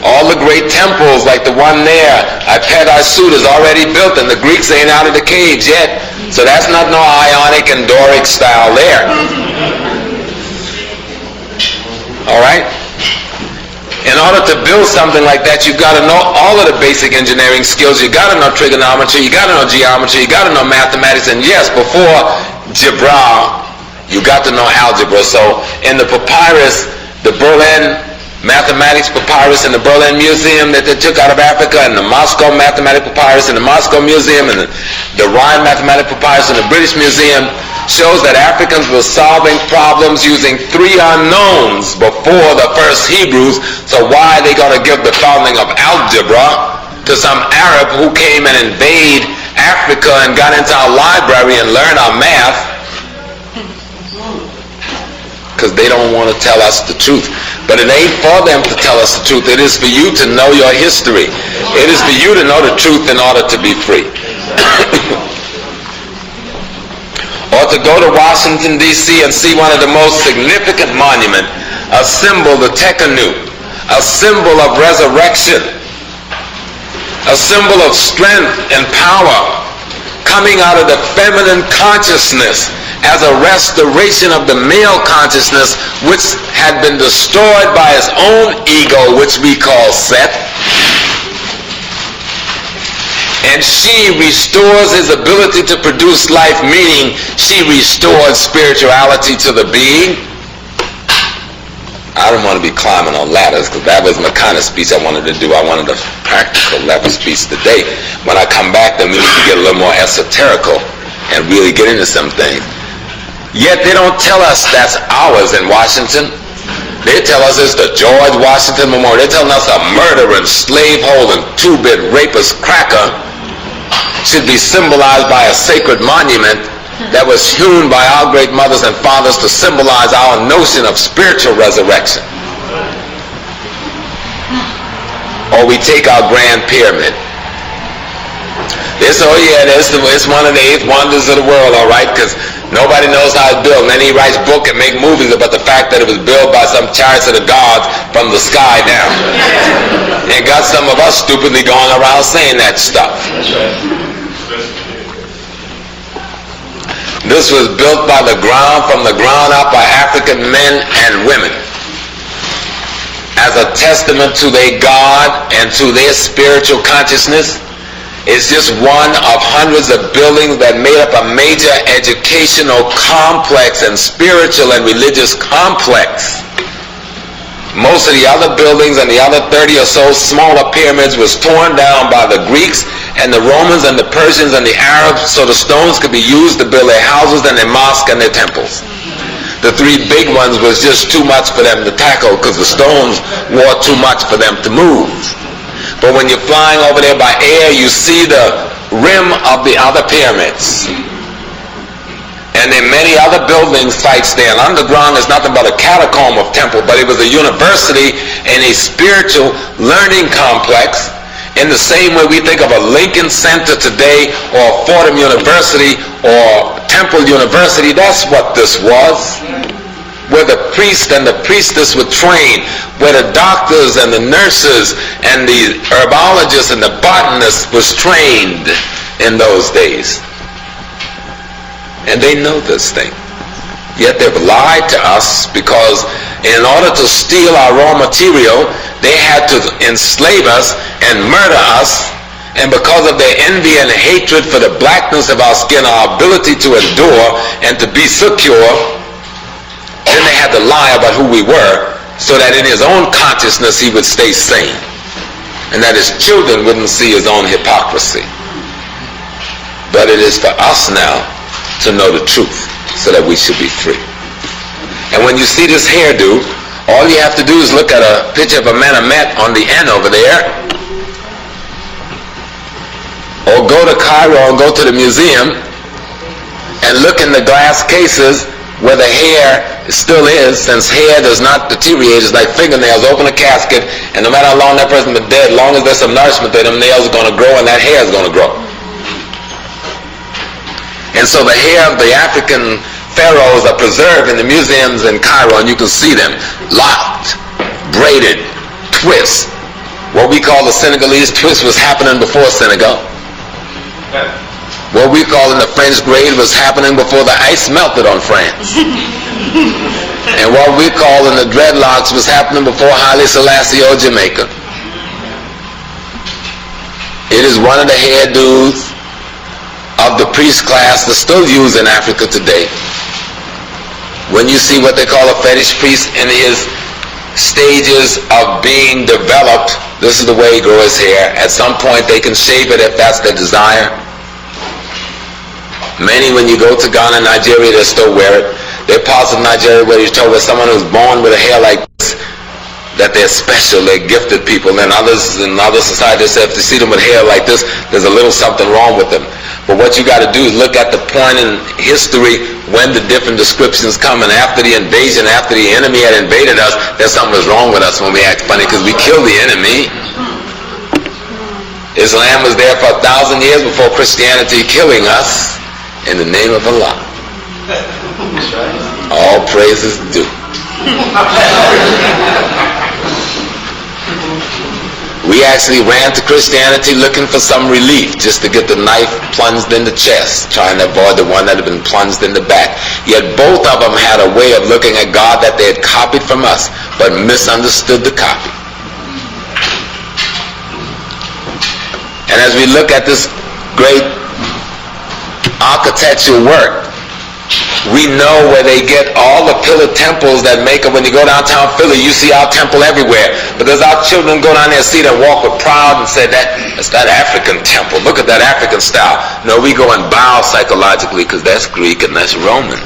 All the great temples like the one there, Apet-Asut, is already built, and the Greeks ain't out of the caves yet. So that's not no Ionic and Doric style there. All right? In order to build something like that, you've got to know all of the basic engineering skills. You've got to know trigonometry, you've got to know geometry, you've got to know mathematics, and yes, before Jibra, you got to know algebra. So in the papyrus, the Berlin mathematics papyrus in the Berlin Museum that they took out of Africa, and the Moscow mathematics papyrus in the Moscow Museum, and the Rhine mathematics papyrus in the British Museum shows that Africans were solving problems using 3 unknowns before the first Hebrews. So why are they going to give the founding of algebra to some Arab who came and invaded Africa and got into our library and learned our math? Because they don't want to tell us the truth. But it ain't for them to tell us the truth. It is for you to know your history. It is for you to know the truth in order to be free. Or to go to Washington, D.C. and see one of the most significant monuments, a symbol, the Tekanu, a symbol of resurrection, a symbol of strength and power coming out of the feminine consciousness as a restoration of the male consciousness, which had been destroyed by his own ego, which we call Seth. And she restores his ability to produce life, meaning she restored spirituality to the being. I don't want to be climbing on ladders, because that wasn't the kind of speech I wanted to do. I wanted a practical level speech today. When I come back, then we need to get a little more esoterical and really get into some things. Yet they don't tell us that's ours in Washington. They tell us it's the George Washington Memorial. They're telling us a murdering, slave-holding, two-bit rapist cracker should be symbolized by a sacred monument that was hewn by our great mothers and fathers to symbolize our notion of spiritual resurrection. Or we take our Grand Pyramid. They say, oh yeah, it's one of the 8 wonders of the world, all right, because nobody knows how it's built. And then he writes books and make movies about the fact that it was built by some chariots of the gods from the sky down. And got some of us stupidly going around saying that stuff. This was built by the ground, from the ground up, by African men and women as a testament to their God and to their spiritual consciousness. It's just one of hundreds of buildings that made up a major educational complex and spiritual and religious complex. Most of the other buildings and the other 30 or so smaller pyramids was torn down by the Greeks and the Romans and the Persians and the Arabs, so the stones could be used to build their houses and their mosques and their temples. The 3 big ones was just too much for them to tackle, because the stones were too much for them to move. But when you're flying over there by air, you see the rim of the other pyramids. And there are many other building sites there. And underground is nothing but a catacomb of temple, but it was a university and a spiritual learning complex in the same way we think of a Lincoln Center today or Fordham University or Temple University. That's what this was, where the priest and the priestess were trained, where the doctors and the nurses and the herbologists and the botanists was trained in those days. And they know this thing. Yet they've lied to us, because in order to steal our raw material, they had to enslave us and murder us. And because of their envy and hatred for the blackness of our skin, our ability to endure and to be secure, then they had to lie about who we were, so that in his own consciousness he would stay sane, and that his children wouldn't see his own hypocrisy. But it is for us now to know the truth, so that we should be free. And when you see this hairdo, all you have to do is look at a picture of a Menomet on the end over there, or go to Cairo and go to the museum and look in the glass cases where the hair still is, since hair does not deteriorate. It's like fingernails. Open a casket, and no matter how long that person's been dead, as long as there's some nourishment there, them nails are going to grow and that hair is going to grow. And so the hair of the African pharaohs are preserved in the museums in Cairo, and you can see them locked, braided, twists. What we call the Senegalese twist was happening before Senegal. What we call in the French grade was happening before the ice melted on France. And what we call in the dreadlocks was happening before Haile Selassie or Jamaica. It is one of the hairdos of the priest class that's still used in Africa today. When you see what they call a fetish priest in his stages of being developed, this is the way he grows his hair. At some point they can shave it if that's their desire. Many, when you go to Ghana, Nigeria, they still wear it. There are parts of Nigeria where you're told that someone who's born with a hair like this, that they're special, they're gifted people. And others in other societies say if they see them with hair like this, there's a little something wrong with them. But what you got to do is look at the point in history when the different descriptions come, and after the invasion, after the enemy had invaded us, there's something was wrong with us when we act funny, because we killed the enemy. Islam was there for 1,000 years before Christianity killing us in the name of Allah. All praises due. We actually ran to Christianity looking for some relief, just to get the knife plunged in the chest, trying to avoid the one that had been plunged in the back. Yet both of them had a way of looking at God that they had copied from us, but misunderstood the copy. And as we look at this great architectural work, we know where they get all the pillar temples that make up. When you go downtown Philly, you see our temple everywhere, because our children go down there and see it and walk with pride and say, that's that African temple. Look at that African style. No, we go and bow psychologically, because that's Greek and that's Roman.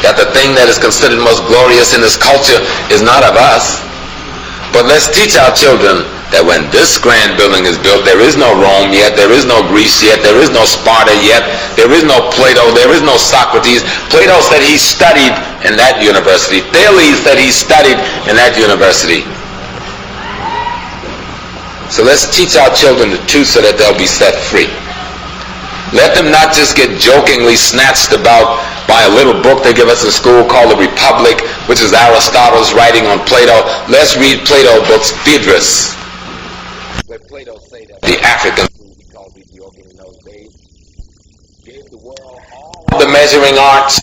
That the thing that is considered most glorious in this culture is not of us. But let's teach our children that when this grand building is built, there is no Rome yet, there is no Greece yet, there is no Sparta yet, there is no Plato, there is no Socrates. Plato said he studied in that university. Thales said he studied in that university. So let's teach our children the truth so that they'll be set free. Let them not just get jokingly snatched about by a little book they give us in school called The Republic, which is Aristotle's writing on Plato. Let's read Plato books, Phaedrus. Where Plato say that the Africans, who he called Ethiopian in those days, gave the world all the measuring arts.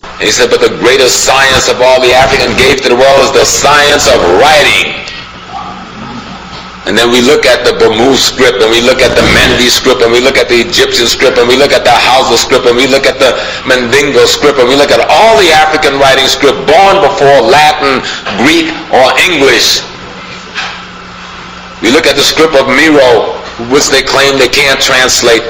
And he said, but the greatest science of all the Africans gave to the world is the science of writing. And then we look at the Burmese script, and we look at the Mende script, and we look at the Egyptian script, and we look at the Hausa script, and we look at the Mandingo script, and we look at all the African writing script born before Latin, Greek, or English. We look at the script of Miro, which they claim they can't translate.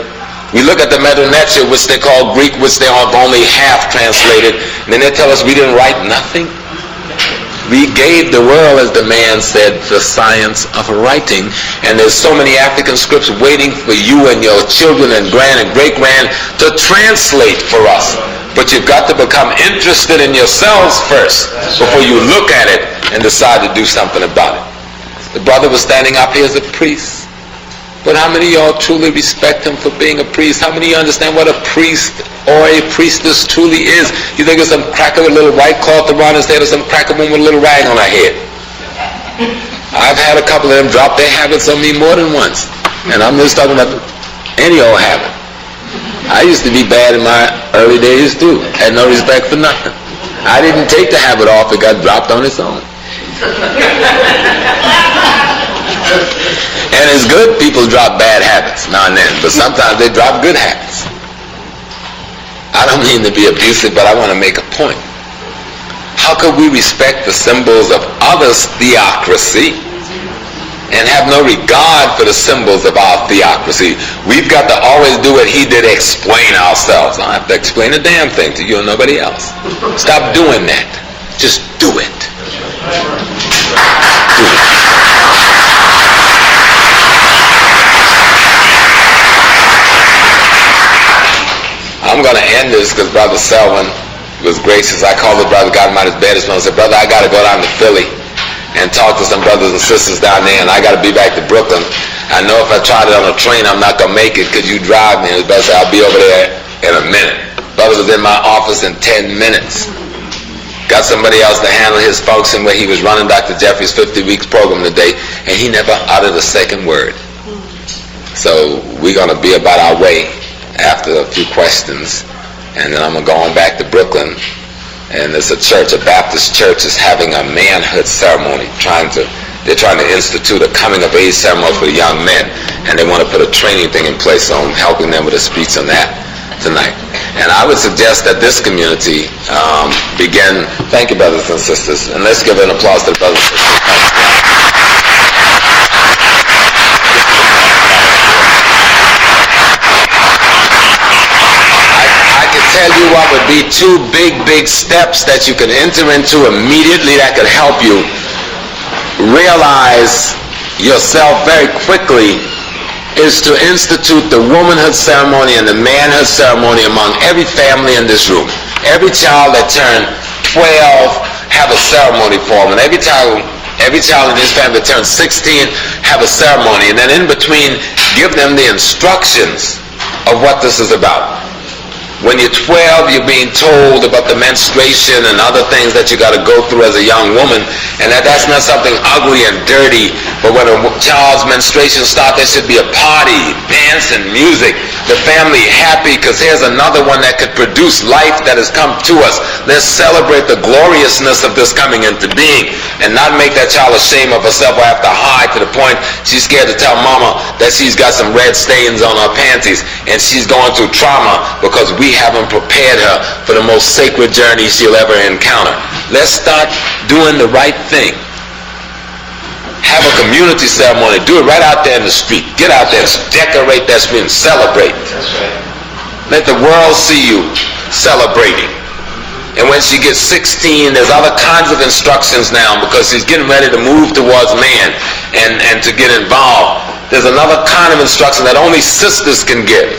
We look at the Metanetia, which they call Greek, which they have only half translated, and then they tell us we didn't write nothing. We gave the world, as the man said, the science of writing. And there's so many African scripts waiting for you and your children and grand and great-grand to translate for us. But you've got to become interested in yourselves first before you look at it and decide to do something about it. The brother was standing up here as a priest. But how many of y'all truly respect him for being a priest? How many of you understand what a priest or a priestess truly is? You think it's some cracker with a little white cloth around his head, or some cracker woman with a little rag on her head? I've had a couple of them drop their habits on me more than once. And I'm just talking about any old habit. I used to be bad in my early days too. Had no respect for nothing. I didn't take the habit off, it got dropped on its own. And it's good people drop bad habits now and then, but sometimes they drop good habits. I don't mean to be abusive, but I want to make a point. How could we respect the symbols of others' theocracy and have no regard for the symbols of our theocracy? We've got to always do what he did, explain ourselves. I don't have to explain a damn thing to you and nobody else. Stop doing that. Just do it. Do it. I'm going to end this because Brother Selwyn was gracious. I called the brother, got him out of his bed this morning, and said, brother, I got to go down to Philly and talk to some brothers and sisters down there, and I got to be back to Brooklyn. I know if I tried it on a train, I'm not going to make it because you drive me. And his brother said, I'll be over there in a minute. Brother was in my office in 10 minutes. Got somebody else to handle his function where he was running Dr. Jeffrey's 50 Weeks program today, and he never uttered a second word. So we're going to be about our way after a few questions, and then I'm going back to Brooklyn, and there's a church, a Baptist church, is having a manhood ceremony. They're trying to institute a coming of age ceremony for the young men, and they want to put a training thing in place, so I'm helping them with a speech on that tonight. And I would suggest that this community begin. Thank you, brothers and sisters, and let's give an applause to the brothers and sisters. Tell you what would be two big steps that you could enter into immediately that could help you realize yourself very quickly, is to institute the womanhood ceremony and the manhood ceremony among every family in this room. Every child that turned 12 have a ceremony for them, and every Every child in this family that turns 16 have a ceremony, and then in between give them the instructions of what this is about. When you're 12, you're being told about the menstruation and other things that you got to go through as a young woman, and that's not something ugly and dirty. But when a child's menstruation starts, there should be a party, dance and music, the family happy, because here's another one that could produce life that has come to us. Let's celebrate the gloriousness of this coming into being, and not make that child ashamed of herself or have to hide to the point she's scared to tell mama that she's got some red stains on her panties and she's going through trauma because we haven't prepared her for the most sacred journey she'll ever encounter. Let's start doing the right thing. Have a community ceremony. Do it right out there in the street. Get out there, decorate that street and celebrate. That's right. Let the world see you celebrating. And when she gets 16, there's other kinds of instructions now, because she's getting ready to move towards man and to get involved. There's another kind of instruction that only sisters can give.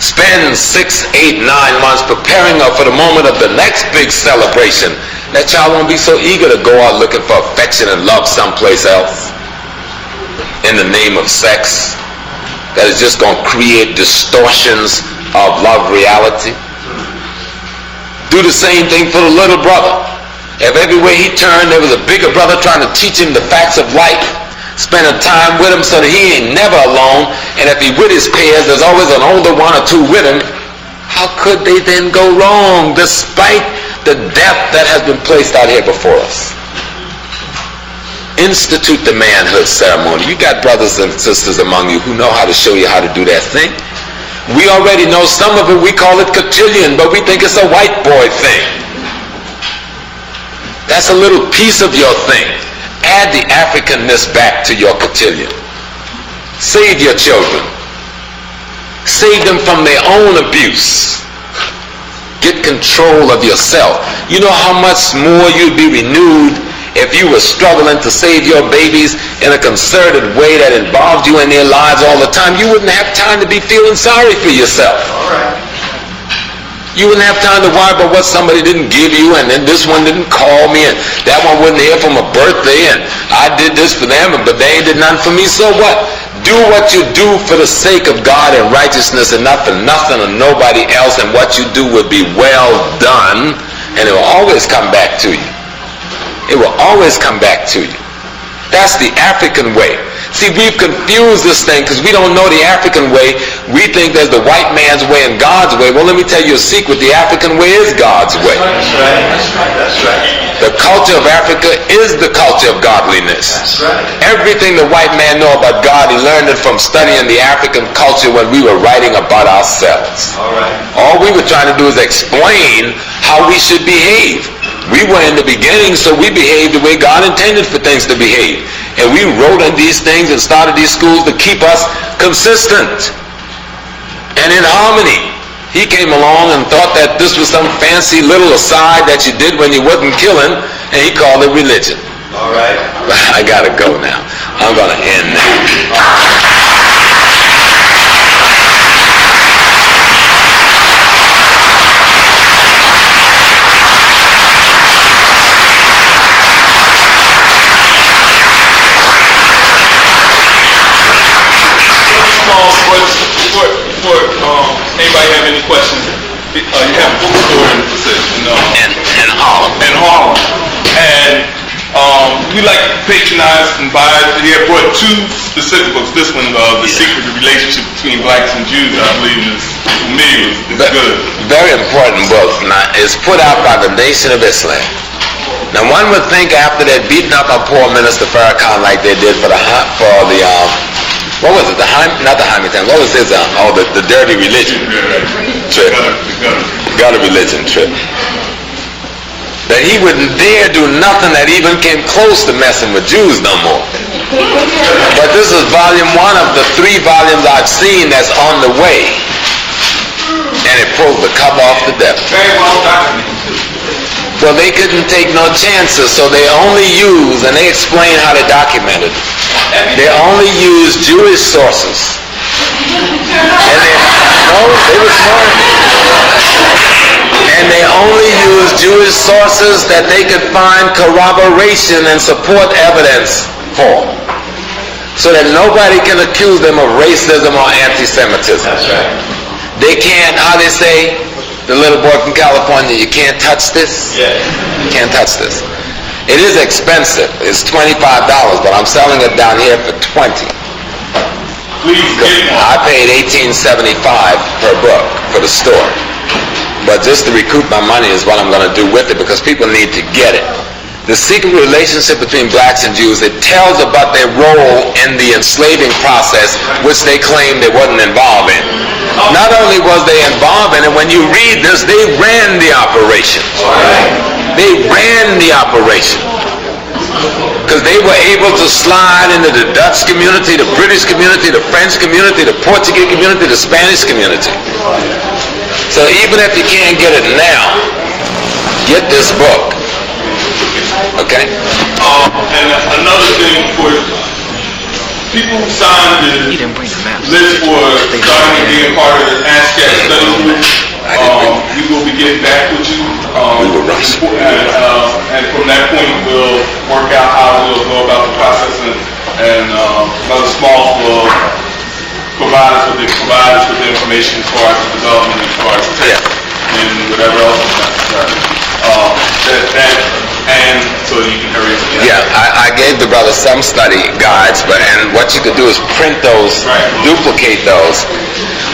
Spend 6, 8, 9 months preparing her for the moment of the next big celebration. That child won't be so eager to go out looking for affection and love someplace else in the name of sex. That is just going to create distortions of love reality. Do the same thing for the little brother. If everywhere he turned there was a bigger brother trying to teach him the facts of life, spending time with him so that he ain't never alone, and if he with his peers, there's always an older one or two with him, how could they then go wrong despite the depth that has been placed out here before us? Institute the manhood ceremony. You got brothers and sisters among you who know how to show you how to do that thing. We already know some of it. We call it cotillion, but we think it's a white boy thing. That's a little piece of your thing. Add the Africanness back to your cotillion. Save your children. Save them from their own abuse. Get control of yourself. You know how much more you'd be renewed if you were struggling to save your babies in a concerted way that involved you in their lives all the time. You wouldn't have time to be feeling sorry for yourself. All right. You wouldn't have time to worry about what somebody didn't give you, and then this one didn't call me, and that one wasn't here for my birthday, and I did this for them, but they ain't did nothing for me. So what? Do what you do for the sake of God and righteousness, and not for nothing or nobody else, and what you do will be well done, and it will always come back to you. It will always come back to you. That's the African way. See, we've confused this thing because we don't know the African way. We think there's the white man's way and God's way. Well, let me tell you a secret. The African way is God's way. That's right. That's right. That's right. The culture of Africa is the culture of godliness. That's right. Everything the white man know about God, he learned it from studying the African culture when we were writing about ourselves. All right. All we were trying to do is explain how we should behave. We were in the beginning, so we behaved the way God intended for things to behave. And we wrote on these things and started these schools to keep us consistent and in harmony. He came along and thought that this was some fancy little aside that you did when you wasn't killing, and he called it religion. All right. I gotta go now. I'm gonna end now. Anybody have any questions? You have a bookstore in the position. In Harlem. In Harlem. And we like to patronize and buy. He had brought 2 specific books. This one, The Secret of the Relationship Between Blacks and Jews, I believe is, for me, is good. Very important book. Now, it's put out by the Nation of Islam. Now, one would think after they'd beaten up our poor Minister Farrakhan like they did for the what was it? Not the Hamilton. What was his? The dirty religion trip. Gutter religion trip. That he wouldn't dare do nothing that even came close to messing with Jews no more. But this is volume 1 of the 3 volumes I've seen that's on the way. And it pulled the cover off the devil. Very well documented. Well, they couldn't take no chances, so they only used, and they explain how they documented it. They only used Jewish sources. And they were smart. And they only use Jewish sources that they could find corroboration and support evidence for, so that nobody can accuse them of racism or anti-Semitism. That's right. They can't, how they say, the little boy from California, you can't touch this? Yeah. You can't touch this. It is expensive. It's $25, but I'm selling it down here for $20. Please get one. I paid $18.75 per book for the store. But just to recoup my money is what I'm going to do with it, because people need to get it. The secret relationship between blacks and Jews, it tells about their role in the enslaving process, which they claim they wasn't involved in. Not only was they involved in it, when you read this, they ran the operation. They ran the operation. Because they were able to slide into the Dutch community, the British community, the French community, the Portuguese community, the Spanish community. So even if you can't get it now, get this book. Okay? And another thing, for people who signed the list for starting to be a part of the ASCAP study group, we will be getting back with you. And from that point, we'll work out how we'll go about the process, and Brother Smalls will provide us with the information as far as the development, as far as tech, and whatever else is necessary. And so you can hurry up. Yeah, I gave the brother some study guides, and what you could do is print those, duplicate those.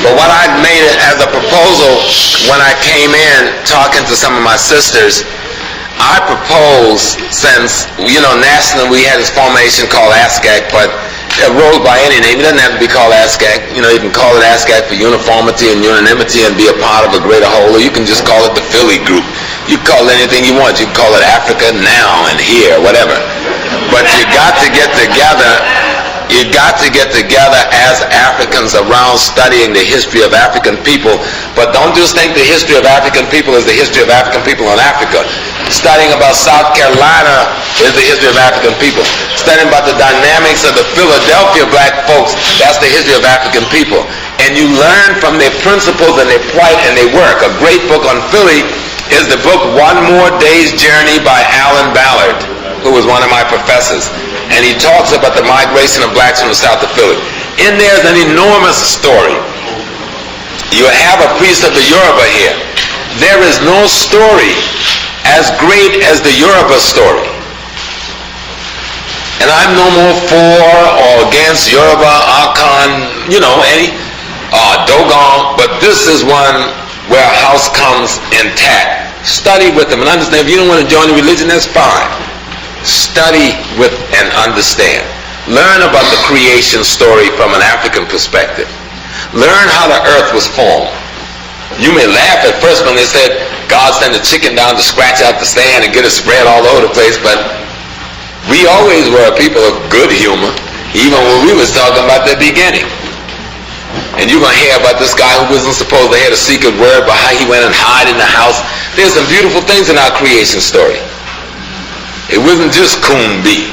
But what I made it as a proposal when I came in talking to some of my sisters, I proposed, since, nationally we had this formation called ASCAC, but it rolls by any name. It doesn't have to be called ASCAC. You can call it ASCAC for uniformity and unanimity and be a part of a greater whole, or you can just call it the Philly group. You can call it anything you want. You can call it Africa Now and Here, whatever. But you got to get together. You got to get together as Africans around studying the history of African people. But don't just think the history of African people is the history of African people in Africa. Studying about South Carolina is the history of African people. Studying about the dynamics of the Philadelphia black folks, that's the history of African people. And you learn from their principles and their plight and their work. A great book on Philly is the book One More Day's Journey by Alan Ballard, who was one of my professors. And he talks about the migration of blacks from the south of Philly. In there's an enormous story. You have a priest of the Yoruba here. There is no story as great as the Yoruba story. And I'm no more for or against Yoruba, Akan, any Dogon, but this is one where a house comes intact. Study with them and understand. If you don't want to join the religion, that's fine. Study with and understand. Learn about the creation story from an African perspective. Learn how the earth was formed. You may laugh at first when they said God sent a chicken down to scratch out the sand and get it spread all over the place, but we always were people of good humor, even when we was talking about the beginning. And you're going to hear about this guy who wasn't supposed to have a secret word, but how he went and hid in the house. There's some beautiful things in our creation story. It wasn't just Kumbi.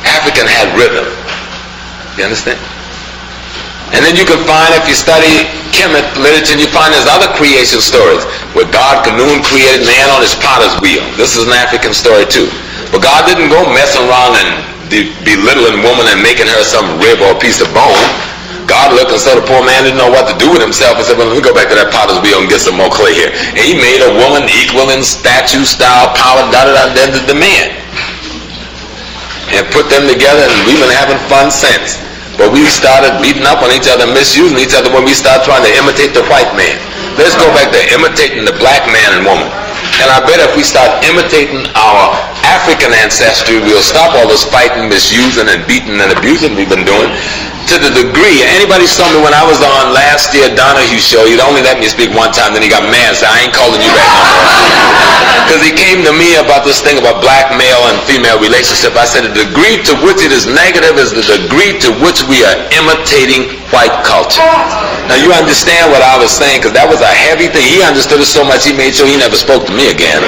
African had rhythm. You understand? And then you can find, if you study Kemet literature, you find there's other creation stories where God Kanoon created man on his potter's wheel. This is an African story too. But God didn't go messing around and belittling woman and making her some rib or a piece of bone. God looked and saw the poor man didn't know what to do with himself and said, well, let me go back to that potter's wheel and get some more clay here. And he made a woman equal in statue, style, power, then the man. And put them together, and we've been having fun since. But we started beating up on each other, misusing each other when we started trying to imitate the white man. Let's go back to imitating the black man and woman. And I bet if we start imitating our African ancestry, we'll stop all this fighting, misusing, and beating and abusing we've been doing. To the degree, anybody saw me when I was on last year Donahue show, he'd only let me speak one time, then he got mad, so I ain't calling you back no more. Because he came to me about this thing about black male and female relationship. I said the degree to which it is negative is the degree to which we are imitating white culture. Now you understand what I was saying, because that was a heavy thing. He understood it so much he made sure he never spoke to me again.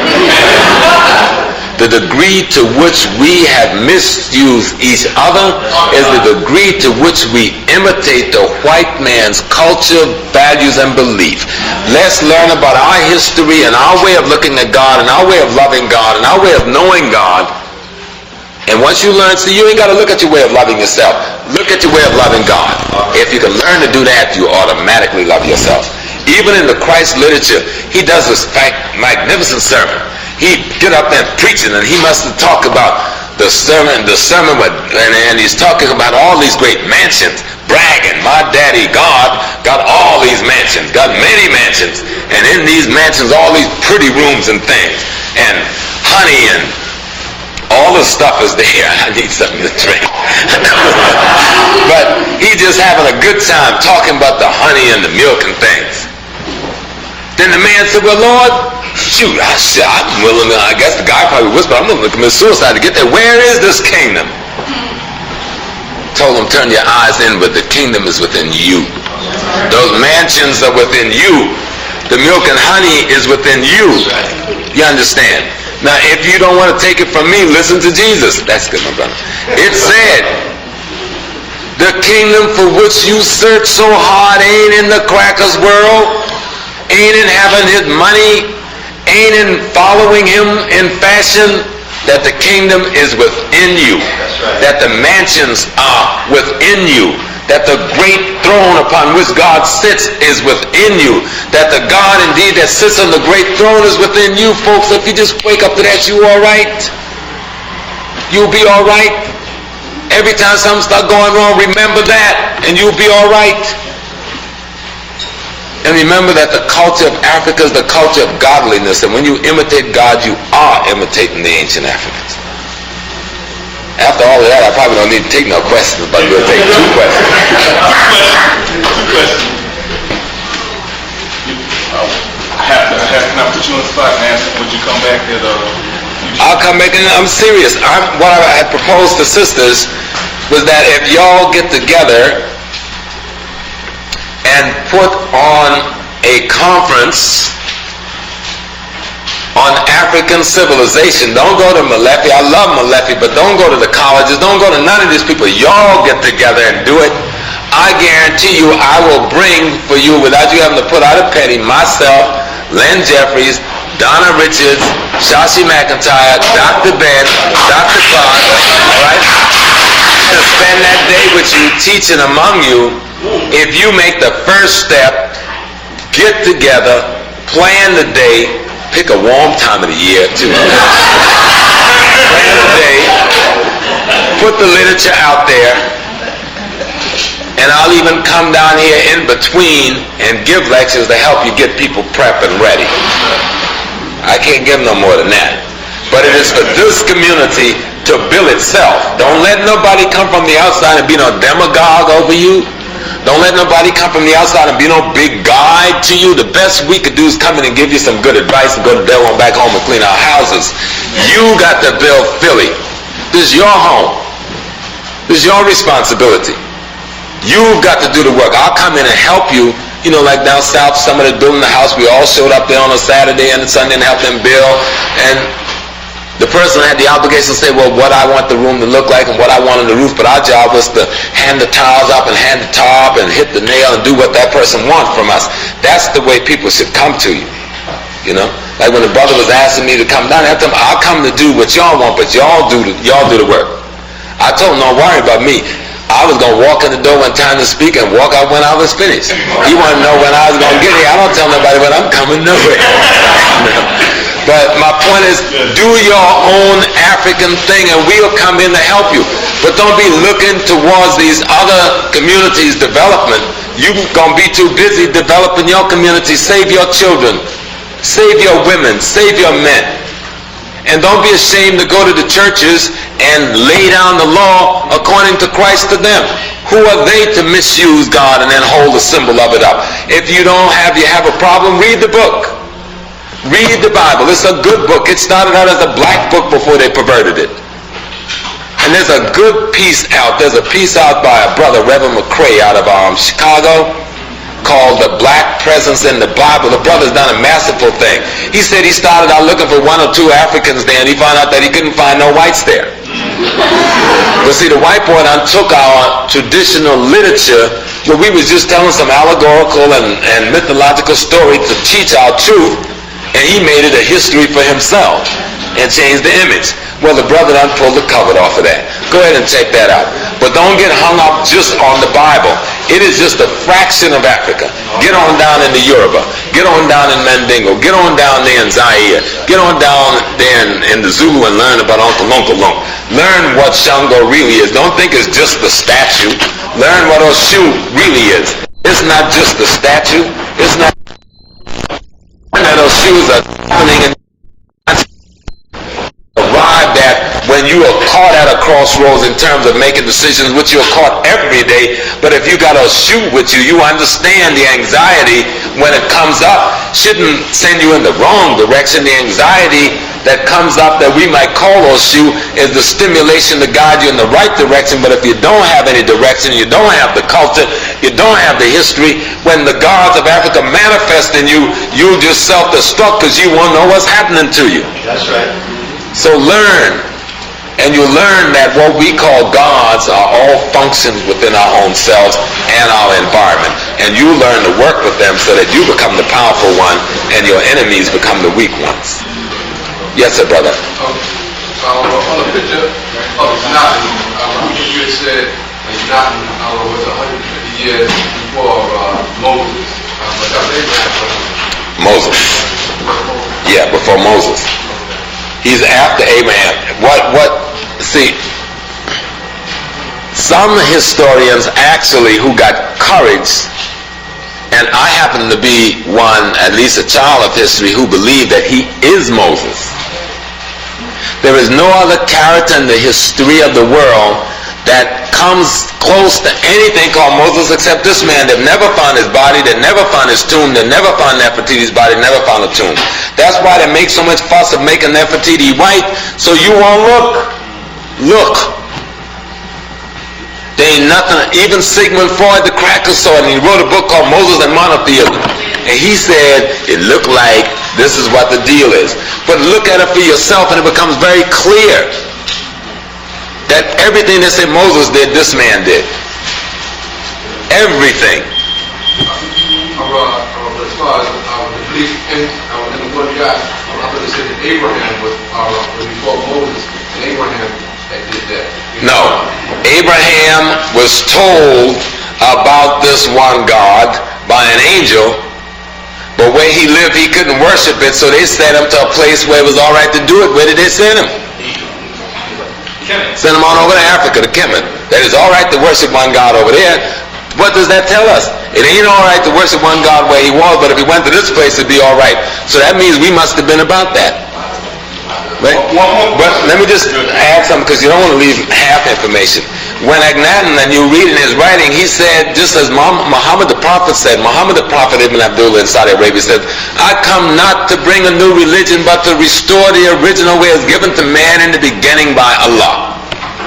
The degree to which we have misused each other is the degree to which we imitate the white man's culture, values, and belief. Let's learn about our history and our way of looking at God and our way of loving God and our way of knowing God. And once you learn, see, you ain't got to look at your way of loving yourself. Look at your way of loving God. If you can learn to do that, you automatically love yourself. Even in the Christ literature, he does this magnificent sermon. He'd get up there preaching, and he must have talked about the sermon and he's talking about all these great mansions, bragging, my daddy God got all these mansions, got many mansions, and in these mansions all these pretty rooms and things, and honey and all the stuff is there. I need something to drink. But he's just having a good time talking about the honey and the milk and things. Then the man said, well, Lord, shoot, I'm willing to, I guess the guy probably whispered, I'm willing to commit suicide to get there. Where is this kingdom? Told him, turn your eyes inward. The kingdom is within you. Those mansions are within you. The milk and honey is within you. You understand? Now, if you don't want to take it from me, listen to Jesus. That's good, my brother. It said, the kingdom for which you search so hard ain't in the crackers world, ain't in having his money, ain't in following him in fashion. That the kingdom is within you. That the mansions are within you. That the great throne upon which God sits is within you. That the God indeed that sits on the great throne is within you, folks. If you just wake up to that, you all right. You'll be all right. Every time something starts going wrong, remember that, and you'll be all right. And remember that the culture of Africa is the culture of godliness, and when you imitate God, you are imitating the ancient Africans. After all of that, I probably don't need to take no questions, but we'll take two questions. Two questions. Can I put you on the spot and ask, would you come back at I'll come back, and I'm serious. What I had proposed to sisters was that if y'all get together and put on a conference on African civilization. Don't go to Malefi. I love Malefi, but don't go to the colleges. Don't go to none of these people. Y'all get together and do it. I guarantee you I will bring for you, without you having to put out a penny, myself, Len Jeffries, Donna Richards, Shashi McIntyre, Dr. Ben, Dr. Clark, all right? To spend that day with you, teaching among you. If you make the first step, get together, plan the day, pick a warm time of the year too. Plan the day, put the literature out there, and I'll even come down here in between and give lectures to help you get people prepped and ready. I can't give no more than that. But it is for this community to build itself. Don't let nobody come from the outside and be no demagogue over you. Don't let nobody come from the outside and be no big guide to you. The best we could do is come in and give you some good advice and go to bed, on back home and clean our houses. You got to build Philly. This is your home. This is your responsibility. You've got to do the work. I'll come in and help you. You know, like down south, somebody building the house, we all showed up there on a Saturday and a Sunday and helped them build. And the person had the obligation to say, well, what I want the room to look like and what I want on the roof, but our job was to hand the tiles up and hand the top and hit the nail and do what that person wants from us. That's the way people should come to you, you know? Like when the brother was asking me to come down, I told him, I'll come to do what y'all want, but y'all do the work. I told him, don't worry about me. I was going to walk in the door when time to speak and walk out when I was finished. He wanted to know when I was going to get here. I don't tell nobody when I'm coming nowhere. But my point is, do your own African thing and we'll come in to help you. But don't be looking towards these other communities' development. You're going to be too busy developing your community. Save your children. Save your women. Save your men. And don't be ashamed to go to the churches and lay down the law according to Christ to them. Who are they to misuse God and then hold the symbol of it up? If you have a problem, read the book. Read the Bible. It's a good book. It started out as a black book before they perverted it. And there's a good piece out. There's a piece out by a brother, Reverend McCrae, out of Chicago, called The Black Presence in the Bible. The brother's done a masterful thing. He said he started out looking for one or two Africans there, and he found out that he couldn't find no whites there. But see, the white boy done took our traditional literature where we was just telling some allegorical and mythological story to teach our truth, and he made it a history for himself and changed the image. Well, the brother done pulled the cover off of that. Go ahead and check that out. But don't get hung up just on the Bible. It is just a fraction of Africa. Get on down into Yoruba. Get on down in Mandingo. Get on down there in Zaire. Get on down there in the Zulu and learn about Uncle Lunkalunk. Learn what Shango really is. Don't think it's just the statue. Learn what Oshu really is. It's not just the statue. It's not that Oshu is happening in arrived at when you are caught at a crossroads in terms of making decisions, which you're caught every day. But if you got a shoe with you, you understand the anxiety when it comes up shouldn't send you in the wrong direction. The anxiety that comes up that we might call a shoe is the stimulation to guide you in the right direction. But if you don't have any direction, you don't have the culture, you don't have the history, when the gods of Africa manifest in you, you just self-destruct because you won't know what's happening to you. That's right. So learn, and you learn that what we call gods are all functions within our own selves and our environment. And you learn to work with them so that you become the powerful one and your enemies become the weak ones. Yes, sir, brother. On the picture of Natin, you had said Natin was 150 years before Moses. But that was Abraham. Moses. Yeah, before Moses. He's after Abraham. See, some historians actually who got courage, and I happen to be one, at least a child of history, who believe that he is Moses. There is no other character in the history of the world that comes close to anything called Moses except this man. They've never found his body, they never found his tomb, they never found Nefertiti's body, never found a tomb. That's why they make so much fuss of making Nefertiti white, so you won't look. There ain't nothing. Even Sigmund Freud, the cracker, saw it, and he wrote a book called Moses and Monotheism. And he said it looked like this is what the deal is. But look at it for yourself and it becomes very clear that everything that said Moses did, this man did. Everything. As far as the belief in the word of God, I would have said that Abraham was before Moses, and Abraham that did that. No. Abraham was told about this one God by an angel, but where he lived he couldn't worship it, so they sent him to a place where it was all right to do it. Where did they send him? Send him on over to Africa, to Kemet. That it's all right to worship one God over there. What does that tell us? It ain't all right to worship one God where he was, but if he went to this place, it'd be all right. So that means we must have been about that. Right? But let me just add something, because you don't want to leave half information. When Akhenaten, and you read in his writing, he said, just as Muhammad the Prophet said, Muhammad the Prophet Ibn Abdullah in Saudi Arabia said, I come not to bring a new religion, but to restore the original way as given to man in the beginning by Allah.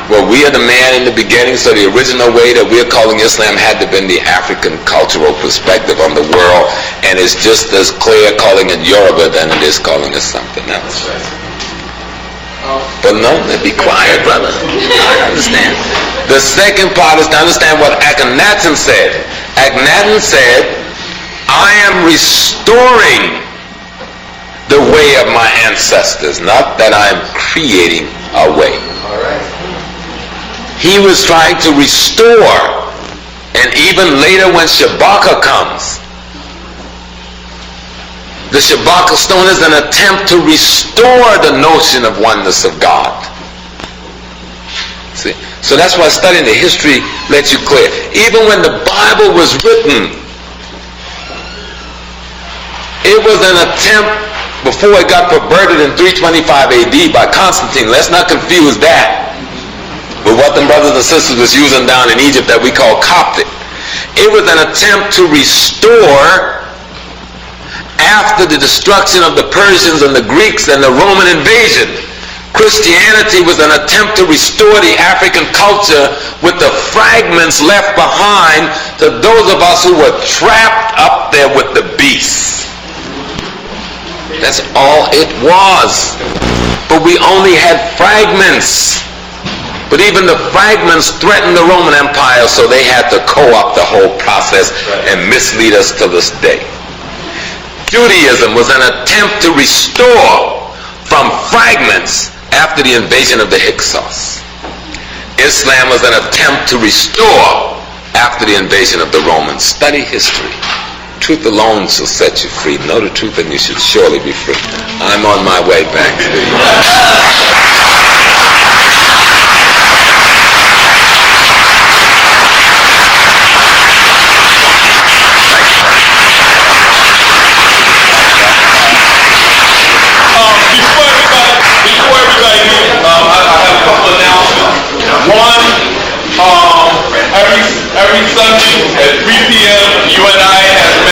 Well, we are the man in the beginning, so the original way that we're calling Islam had to be the African cultural perspective on the world, and it's just as clear calling it Yoruba than it is calling it something else. But no, be quiet, brother. I understand. The second part is to understand what Akhenaten said. Akhenaten said, I am restoring the way of my ancestors, not that I'm creating a way. All right. He was trying to restore, and even later when Shabaka comes, the Shabaka stone is an attempt to restore the notion of oneness of God. See? So that's why studying the history lets you clear. Even when the Bible was written, it was an attempt before it got perverted in 325 AD by Constantine. Let's not confuse that with what them brothers and sisters was using down in Egypt that we call Coptic. It was an attempt to restore after the destruction of the Persians and the Greeks and the Roman invasion. Christianity was an attempt to restore the African culture with the fragments left behind to those of us who were trapped up there with the beasts. That's all it was. But we only had fragments. But even the fragments threatened the Roman Empire, so they had to co-opt the whole process and mislead us to this day. Judaism was an attempt to restore from fragments after the invasion of the Hyksos. Islam was an attempt to restore after the invasion of the Romans. Study history. Truth alone shall set you free. Know the truth and you should surely be free. I'm on my way back to you.